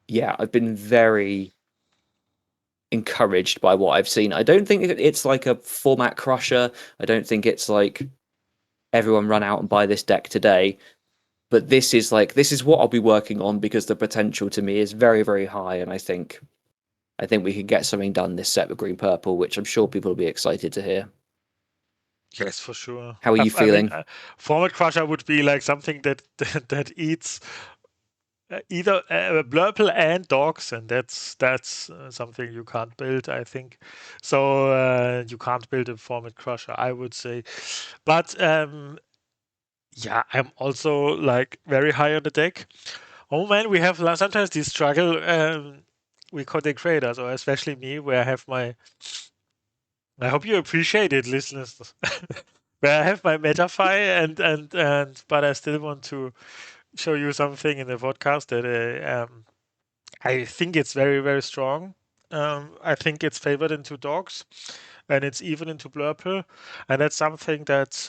yeah, I've been very encouraged by what I've seen. I don't think it's like a format crusher. I don't think it's like everyone run out and buy this deck today. But this is what I'll be working on because the potential to me is very high, and I think we can get something done this set with green purple, which I'm sure people will be excited to hear. Yes, for sure. How are you I mean, feeling? Format Crusher would be like something that eats either Blurple and dogs, and that's something you can't build, I think. So you can't build a Format Crusher, I would say. But yeah, I'm also like very high on the deck. Oh man, we have sometimes this struggle. We content creators, or especially me, where I have my. I hope you appreciate it, listeners. Where I have my MetaFi but I still want to show you something in the podcast that I think it's very strong. I think it's favored into dogs, and it's even into Blurple, and that's something that's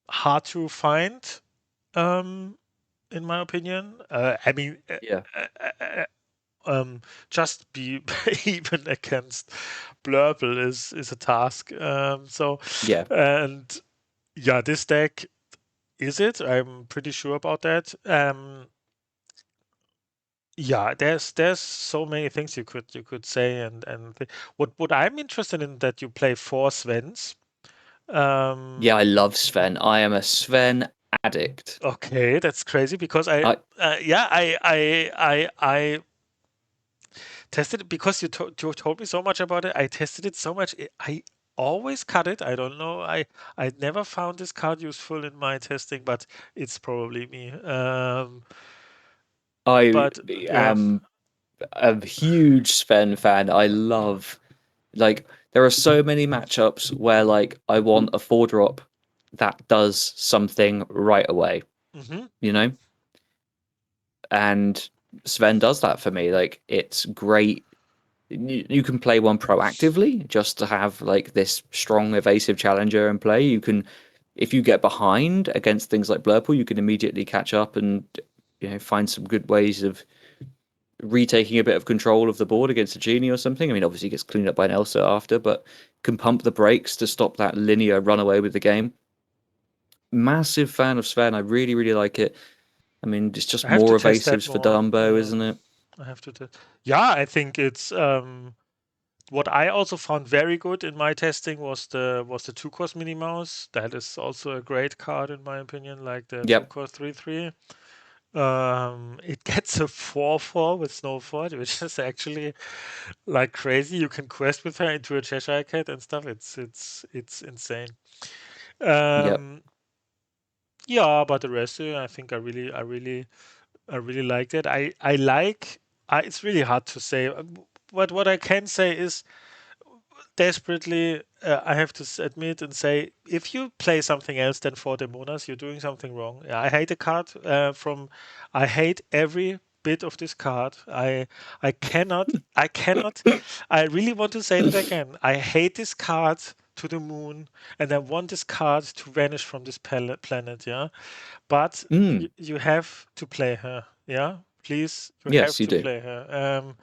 hard to find. Um, in my opinion. I mean, Yeah. just be even against Blurple is a task. Yeah, And yeah, this deck is it. I'm pretty sure about that. Yeah, there's so many things you could say, what I'm interested in that you play four Svens. yeah, Um, I love Sven. I am a Sven addict. okay, that's crazy because I yeah, I tested it because you told me so much about it. I tested it so much. I always cut it. I don't know. I never found this card useful in my testing, but it's probably me. I But yeah. am a huge Sven fan. I love like there are so many matchups where like I want a 4 drop that does something right away, Hmm. you know? And Sven does that for me. Like it's great. You can play one proactively just to have like this strong evasive challenger in play. You can, if you get behind against things like Blurple, you can immediately catch up and find some good ways of retaking a bit of control of the board against a genie or something. I mean, obviously it gets cleaned up by an Elsa after, but can pump the brakes to stop that linear runaway with the game. Massive fan of Sven. I really, really like it. I mean, it's just I have to more test that evasives for more. Dumbo, isn't it? I have to test. Yeah, I think it's what I also found very good in my testing was the two cost mini mouse. That is also a great card in my opinion, like the two Yep. cost 3/3. It gets a 4/4 with Snowford, which is actually like crazy. You can quest with her into a Cheshire Cat and stuff. It's insane. Yep. Um, yeah, but the rest, I think I really liked it. I like. It's really hard to say. But what I can say is desperately, I have to admit and say, if you play something else than for Demonas, you're doing something wrong. Yeah, I hate the card I hate every bit of this card. I cannot, I really want to say that again. I hate this card to the moon, and I want this card to vanish from this planet, yeah? But Mm. you have to play her, yeah? Please, you Yes, have you to do. play her.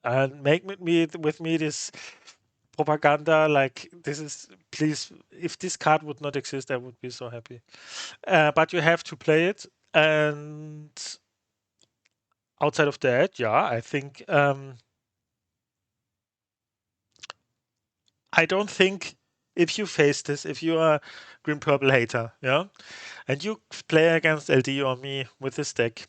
And make with me this propaganda like this is please, if this card would not exist I would be so happy, but you have to play it. And outside of that, yeah, I think I don't think, if you face this, if you are green purple hater, yeah, and you play against LD or me with this deck,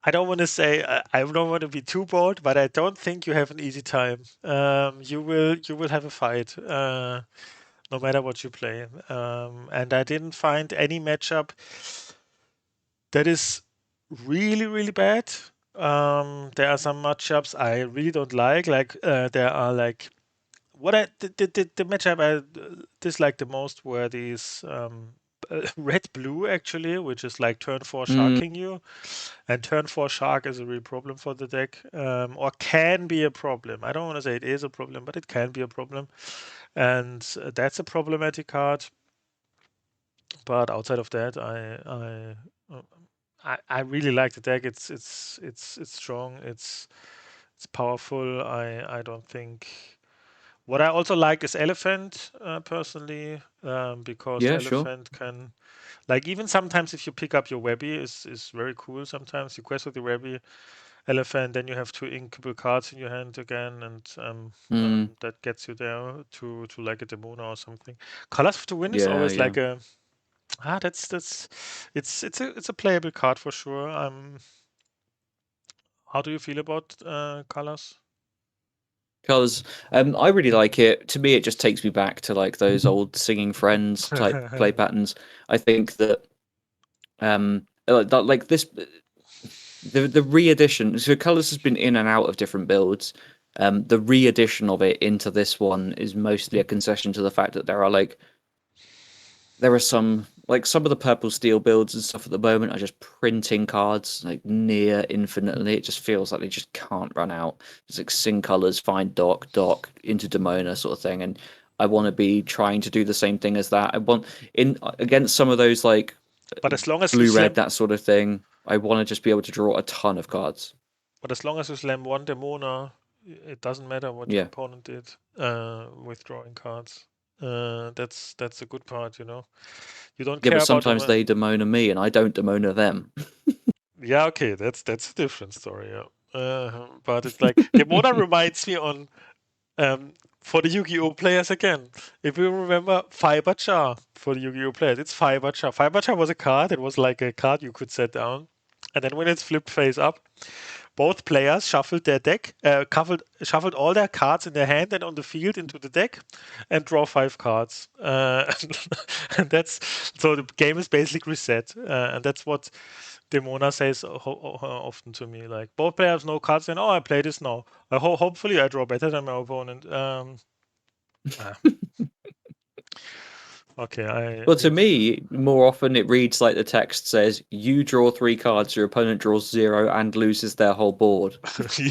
I don't want to say I don't want to be too bold, but I don't think you have an easy time. You will have a fight, no matter what you play. And I didn't find any matchup that is really really bad. There are some matchups I really don't like. Like there are like what I the matchup I dislike the most were these red blue actually, which is like turn four Mm. sharking you. And turn 4 Shark is a real problem for the deck, or can be a problem. I don't want to say it is a problem, but it can be a problem. And that's a problematic card. But outside of that, I really like the deck. It's strong. It's powerful. I don't think. What I also like is Elephant, personally, because Yeah, sure. Elephant can, like, even sometimes if you pick up your Webby is very cool. Sometimes you quest with your Webby Elephant, then you have two inkable cards in your hand again, and Mm. that gets you there to like a Demona or something. Colors of the Wind is Yeah, always yeah. like a that's it's a playable card for sure. How do you feel about colors? Because I really like it. To me, it just takes me back to like those old singing friends type play patterns. I think that like this the re-edition. So Colors has been in and out of different builds. The re-edition of it into this one is mostly a concession to the fact that there are some of the purple steel builds and stuff at the moment are just printing cards like near infinitely. It just feels like they just can't run out. It's like sing colors, find dock into Demona sort of thing. And I want to be trying to do the same thing as that. I want in against some of those like But as long as you blue red slam, that sort of thing. I want to just be able to draw a ton of cards. But as long as you slam one Demona, it doesn't matter what your Yeah. opponent did with drawing cards. That's the good part, you know. You don't Yeah, care but about sometimes the. they demona me and I don't demona them. Yeah, okay, that's a different story. Yeah. But it's like Demona reminds me on for the Yu-Gi-Oh players again. If you remember Fiber Jar for the Yu-Gi-Oh players, it's Fiber Jar. Fiber Jar was a card. It was like a card you could set down, and then when it's flipped face up, both players shuffled their deck, shuffled all their cards in their hand and on the field into the deck, and draw 5 cards. And that's so the game is basically reset, and that's what Demona says often to me. Like both players have no cards, and I play this now. Hopefully I draw better than my opponent. Ah, okay, Well, to me, more often it reads like the text says, "You draw 3 cards, your opponent draws 0 and loses their whole board."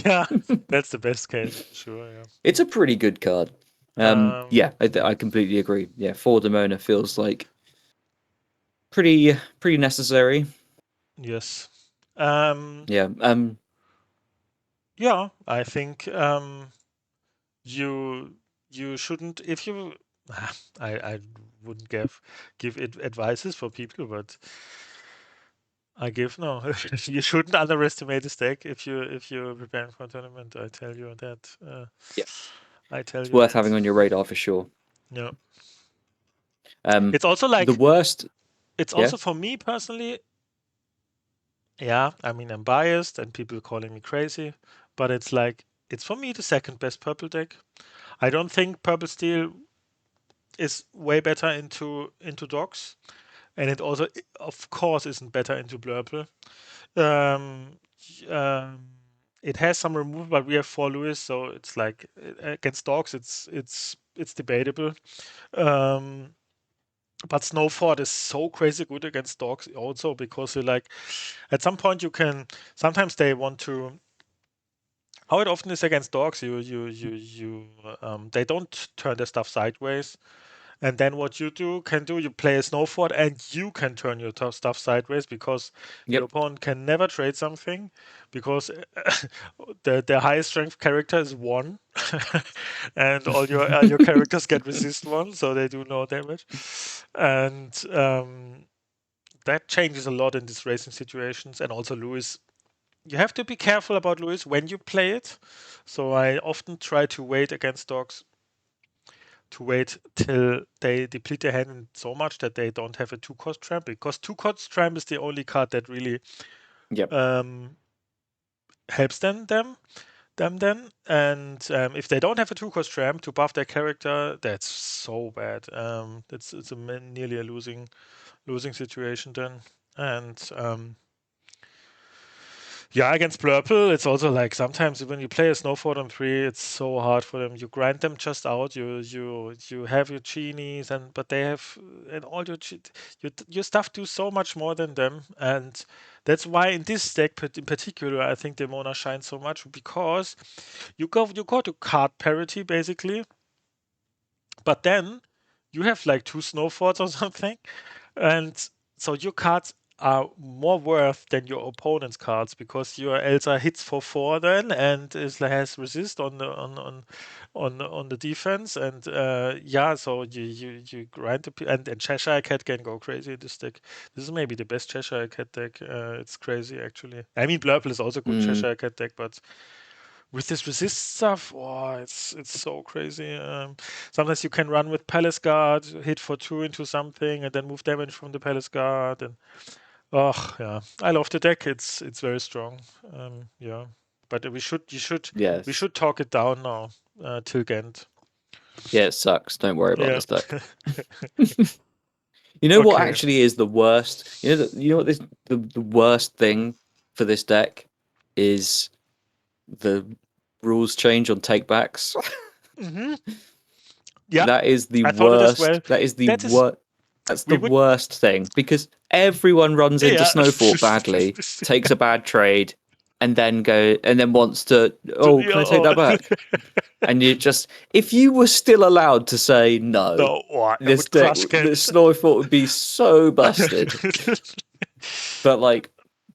yeah, that's the best case, sure. Yeah. It's a pretty good card. Um, Yeah, I completely agree. Yeah, 4 Demona feels like pretty necessary. yes. Yeah. Yeah, I think you you shouldn't if you I wouldn't give it advices for people, but I give no. You shouldn't underestimate this deck if you're preparing for a tournament. I tell you that. Yeah, I tell it's you worth that. having on your radar for sure. Yeah. Um, It's also the like worst. it's Yeah. also for me personally. Yeah, I mean I'm biased and people calling me crazy, but it's like it's for me the second best purple deck. I don't think purple steel is way better into dogs, and it also, of course, isn't better into blurple. Um, um, it has some removal, but we have 4 Lewis, so it's like against dogs, it's debatable. Um, but Snowford is so crazy good against dogs also because you like at some point you can sometimes they want to how it often is against dogs they don't turn their stuff sideways. And then what you can do, you play a Snowford and you can turn your stuff sideways because your Yep. opponent can never trade something because the highest strength character is 1 and all your characters get resist 1, so they do no damage. And that changes a lot in these racing situations. And also Lewis, you have to be careful about Lewis when you play it. So I often try to wait against dogs to wait till they deplete their hand so much that they don't have a 2-cost tramp, because 2-cost tramp is the only card that really Yep. um, helps them then. And if they don't have a 2-cost tramp to buff their character, that's so bad. It's nearly a losing situation then. And yeah, against Blurple, it's also like sometimes when you play a Snowford on 3, it's so hard for them. You grind them just out. You have your genies, and but they have and all your stuff do so much more than them, and that's why in this deck in particular, I think Demona shines so much because you go to card parity basically, but then you have like 2 Snowfords or something, and so your cards are more worth than your opponent's cards because your Elsa hits for 4 then and has resist on the defense. And yeah, so you grind and Cheshire Cat can go crazy in this deck. This is maybe the best Cheshire Cat deck. It's crazy actually. I mean Blurple is also a good Mm, Cheshire Cat deck, but with this resist stuff, oh, it's so crazy. Sometimes you can run with Palace Guard, hit for 2 into something, and then move damage from the Palace Guard. And oh yeah, I love the deck. It's very strong. Yeah, but we yes. should talk it down now till Ghent. Yeah, it sucks. Don't worry about Yeah. this deck. You know what Okay. actually is the worst? You know what the worst thing for this deck is the rules change on takebacks. hmm Yeah, That is the I thought it as well. worst. That is the That is worst. That's the we would. worst thing because everyone runs into Yeah. Snowfall badly, takes a bad trade, and then wants to. Oh, can I take that back? And you just, if you were still allowed to say no, No, oh, I this would deck, crush the Ghent. Snowfall would be so busted. But like,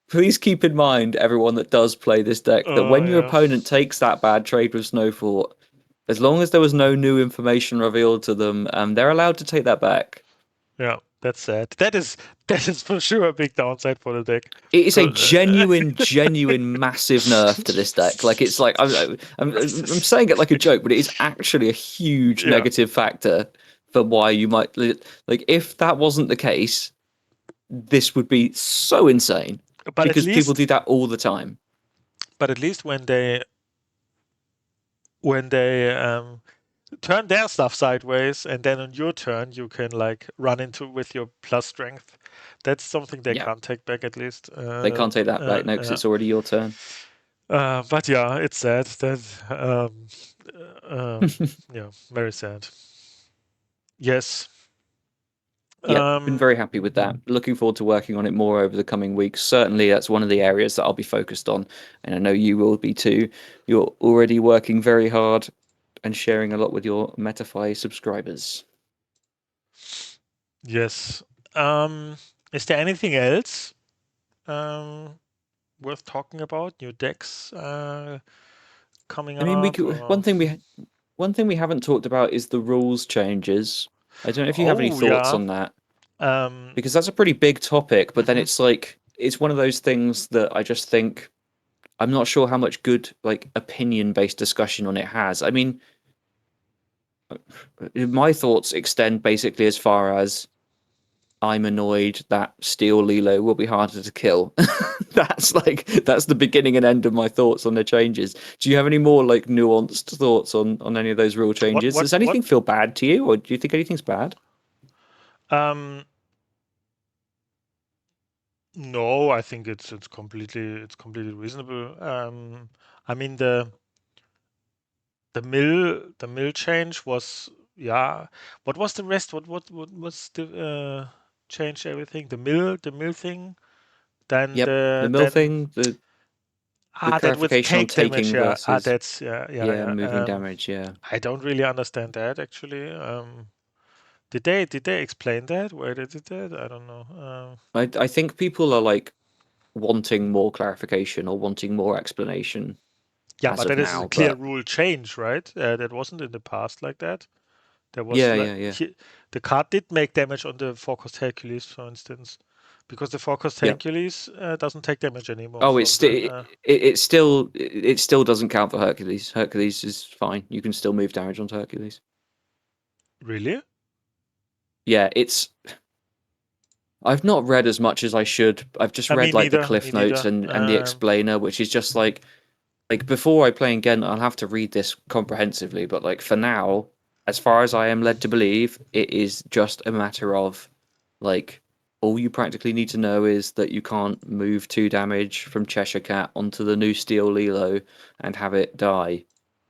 please keep in mind, everyone that does play this deck, that when your Yeah. opponent takes that bad trade with Snowfort, as long as there was no new information revealed to them, they're allowed to take that back. Yeah, that's sad. That is for sure a big downside for the deck. It is a So genuine, massive nerf to this deck. Like it's like I'm saying it like a joke, but it is actually a huge yeah, negative factor for why you might like. If that wasn't the case, this would be so insane but at because people least do that all the time. when they turn their stuff sideways, and then on your turn you can like run into with your plus strength. That's something they Yeah, can't take back at least. they can't take that back now because it's already your turn. But yeah, it's sad that yeah, very sad. Yes. Yep, been very Um, happy with that. Looking forward to working on it more over the coming weeks. Certainly, that's one of the areas that I'll be focused on, and I know you will be too. You're already working very hard and sharing a lot with your Metafy subscribers. yes. Is there anything else um, worth talking about? New decks coming I mean, up? Or... one thing we haven't talked about is the rules changes. I don't know if you have any Oh thoughts yeah. on that Um, because that's a pretty big topic. But then mhm. it's like it's one of those things that I just think I'm not sure how much good like opinion based discussion on it has. I mean, my thoughts extend basically as far as I'm annoyed that Steel Lilo will be harder to kill. That's the beginning and end of my thoughts on the changes. Do you have any more like nuanced thoughts on any of those rule What changes? what Does what? anything feel bad to you, or do you think anything's bad? Um, no, I think it's completely reasonable. I mean the mill change was, yeah. What was the rest? What was the change everything? The mill thing. Then Yep, the the mill then thing, the that with clarification on take damage. taking Yeah. versus That's yeah. yeah Yeah. moving damage. Yeah, I don't really understand that actually. Did they explain that? Where they did that? I don't know. I think people are like wanting more clarification or wanting more explanation Yeah, as but of that is a now, clear but rule change, right? That wasn't in the past like that. There was yeah, like yeah, yeah, the card did make damage on the Forecast Hercules, for instance, because the Forecast yeah. Hercules doesn't take damage anymore Oh, from the. it still doesn't count for Hercules. Hercules is fine. You can still move damage onto Hercules. Really? Yeah, it's. I've not read as much as I should. I've just I read mean, like the neither. Me cliff notes neither. and the explainer, which is just like before I play again, I'll have to read this comprehensively. But like for now, as far as I am led to believe, it is just a matter of like all you practically need to know is that you can't move 2 damage from Cheshire Cat onto the new Steel Lilo and have it die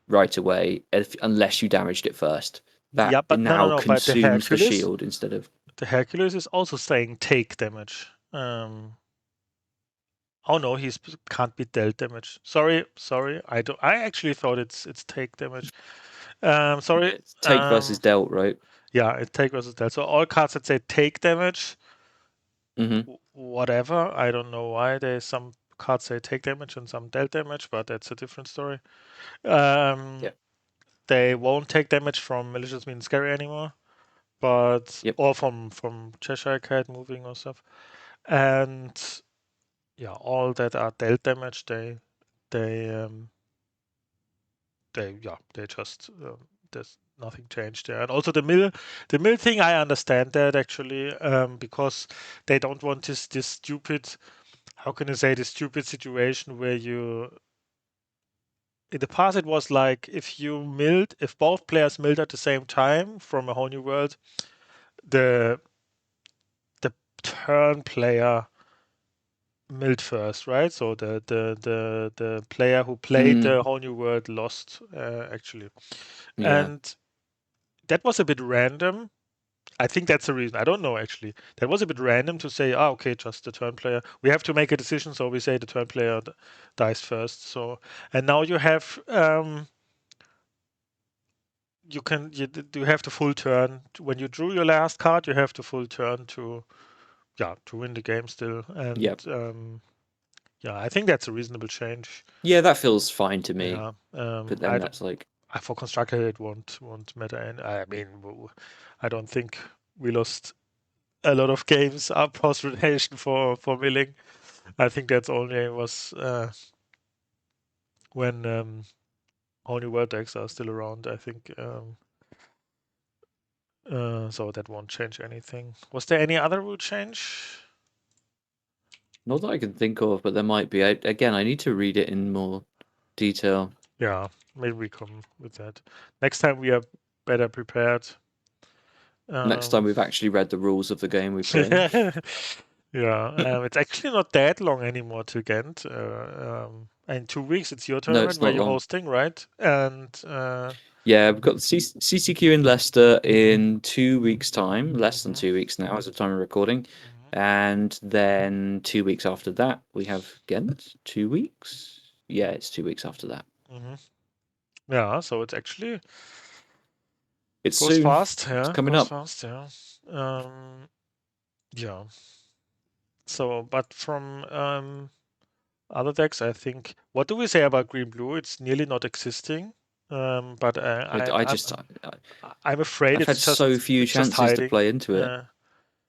right away unless you damaged it first. That Yeah, but no, no, now no. But the consumes the Hercules, shield instead of. the Hercules is also saying take damage. Oh no, he's can't be dealt damage. Sorry. I don't. I actually thought it's take damage. Sorry. It's take versus dealt, right? Yeah, it's take versus dealt. So all cards that say take damage, Mm-hmm. whatever. I don't know why. There's some cards say take damage and some dealt damage, but that's a different story. Um, Yep. they won't take damage from malicious mean scary anymore, but Yep. or from Cheshire Cat moving or stuff. And yeah, all that are dealt damage, they they just there's nothing changed there. And also the mill thing, I understand that actually, because they don't want this stupid, how can I say, this stupid situation where you, in the past it was like if both players milled at the same time from a whole new world, the the turn player milled first, right? So the player who played Mm, the whole new world lost, actually. yeah. And that was a bit random. I think that's the reason. I don't know actually. That was a bit random to say, okay, just the turn player. We have to make a decision, so we say the turn player dies first. So, and now you have you have the full turn when you drew your last card. You have the full turn to, yeah, to win the game still. And Yep. Yeah, I think that's a reasonable change. Yeah, that feels fine to me. Yeah. But then I don't, that's like, for constructor it won't matter, and I mean, I don't think we lost a lot of games up post rotation for milling. I think that's only was when only Vertex are still around. I think so that won't change anything. Was there any other rule change? not that I can think of, but there might be. Again, I need to read it in more detail. Yeah, maybe we come with that next time. We are better prepared. Next time Um, we've actually read the rules of the game we play. yeah, it's actually not that long anymore to Ghent. In 2 weeks, it's your No, tournament it's where not you're long. hosting, right? And Yeah, we've got the CCQ in Leicester in 2 weeks' time, less than mhm, 2 weeks now as of time of recording. mhm, And then 2 weeks after that, we have Ghent. 2 weeks? Yeah, it's 2 weeks after that. mhm. Yeah, so it's actually It's goes soon. fast. It's Yeah, coming goes up. fast. Yeah. Um, yeah. So, but from other decks, I think. What do we say about green blue? It's nearly not existing. But I just, I'm afraid I've had so few it's just chances to hiding. play into it.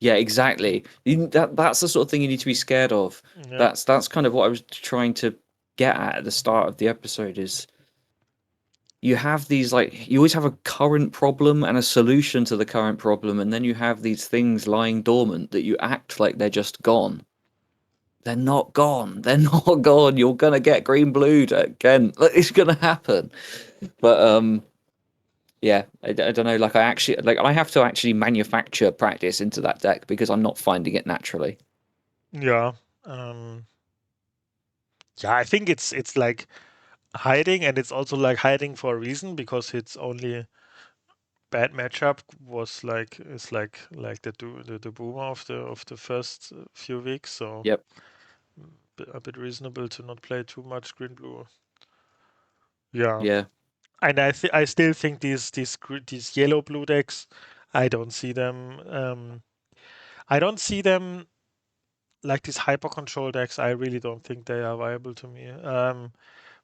Yeah, exactly. That's the sort of thing you need to be scared of. Yeah. That's kind of what I was trying to get at the start of the episode is you have these like you always have a current problem and a solution to the current problem, and then you have these things lying dormant that you act like they're just gone. They're not gone. They're not gone. You're gonna get green blued again. It's gonna happen. But yeah, I don't know. Like I have to actually manufacture practice into that deck because I'm not finding it naturally. Yeah. Um, yeah, I think it's like hiding, and it's also like hiding for a reason because it's only bad matchup was like is like the boomer of the first few weeks. So Yep. a bit reasonable to not play too much green blue. Yeah, Yeah. and I still think these yellow blue decks, I don't see them. I don't see them like these hyper control decks. I really don't think they are viable to me.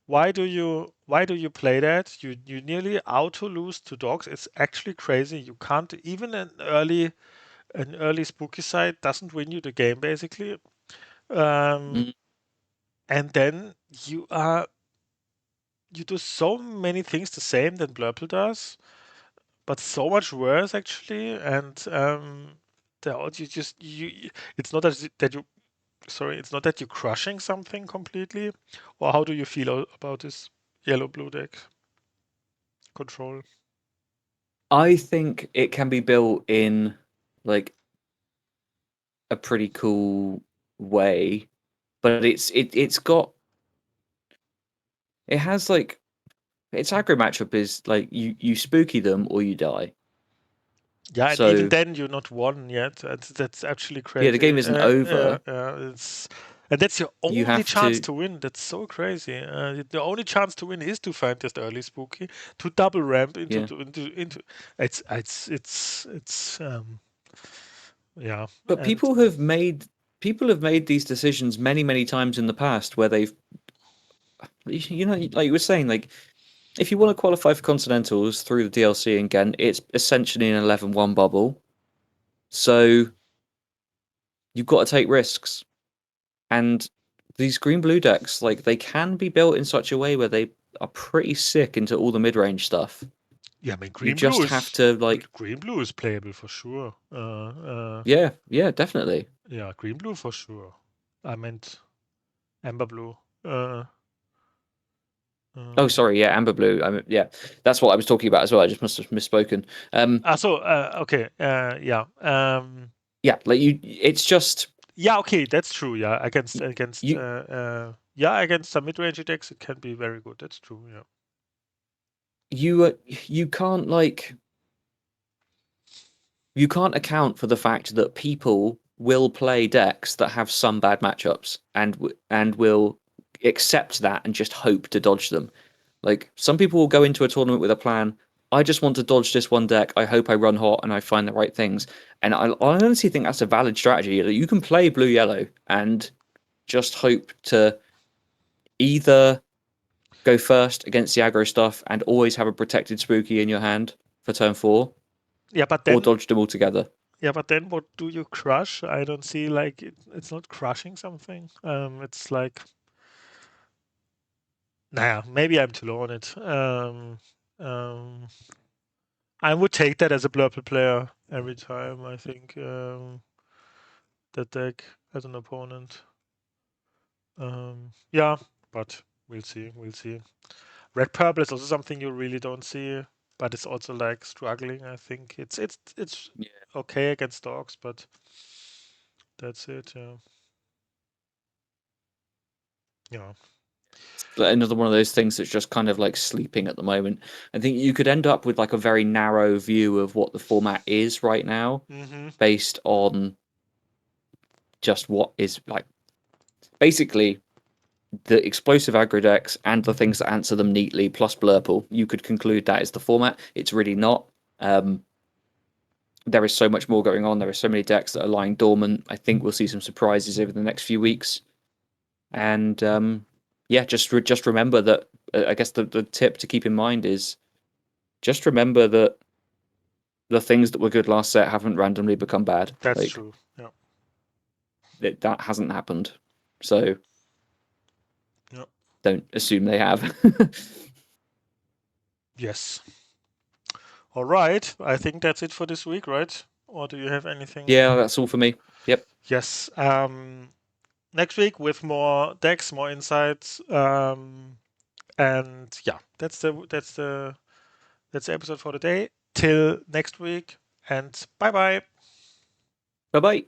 Why do you play that? You nearly auto lose to dogs. It's actually crazy. You can't even an early spooky side doesn't win you the game basically. Um, Mm. and then you do so many things the same than Blurple does, but so much worse actually. And the odds you just it's not that you sorry, it's not that you're crushing something completely. Or how do you feel about this yellow blue deck control? I think it can be built in like a pretty cool way, but it's got it has like its aggro matchup is like you spooky them or you die. Yeah, and even So then you're not won yet. That's actually yeah, the game crazy. isn't over. And that's your You only have chance to to win. That's so crazy. The only chance to win is to find this early spooky, to double ramp yeah. into. It's yeah, But and people have made these decisions many times in the past where they've like you were saying like if you want to qualify for continentals through the DLC again, it's essentially an 11-1 bubble. So you've got to take risks. And these green blue decks, like they can be built in such a way where they are pretty sick into all the mid range stuff. yeah. I mean, You just have to like, green blue is playable for sure. yeah, yeah, definitely. Yeah, green blue for sure. I meant amber blue. Uh, Oh, um, sorry, yeah, amber blue. I mean, yeah, that's what I was talking about as well. I just must have misspoken. okay. Yeah. Yeah, like it's just Yeah, okay, that's true. Yeah, against you yeah, against some mid-range decks, it can be very good. That's true. Yeah. you can't like you can't account for the fact that people will play decks that have some bad matchups and will accept that and just hope to dodge them. Like some people will go into a tournament with a plan. I just want to dodge this one deck. I hope I run hot and I find the right things. And I honestly think that's a valid strategy. You can play blue yellow and just hope to either go first against the aggro stuff and always have a protected spooky in your hand for turn 4, Yeah, but or then dodge them all together. yeah, but then what do you crush? I don't see like it's not crushing something. It's like nah, maybe I'm too low on it. Um, I would take that as a purple player every time. I think that deck as an opponent. Yeah, but we'll see. We'll see. Red purple is also something you really don't see, but it's also like struggling. I think it's Yeah. okay against dogs, but that's it. Yeah. Yeah. Another one of those things that's just kind of like sleeping at the moment. I think you could end up with like a very narrow view of what the format is right now, Mm-hmm. based on just what is like basically the explosive aggro decks and the things that answer them neatly plus Blurple. You could conclude that is the format. It's really not. There is so much more going on. There are so many decks that are lying dormant. I think we'll see some surprises over the next few weeks. And yeah, just remember that. I guess the tip to keep in mind is just remember that the things that were good last set haven't randomly become bad. That's Like true. Yeah. that hasn't happened. So Yeah. don't assume they have. Yes. All right. I think that's it for this week, right? Or do you have anything? Yeah, that's all for me. Yep. Yes. Next week with more decks, more insights. And yeah, that's the episode for today. Till next week, and bye bye. Bye bye.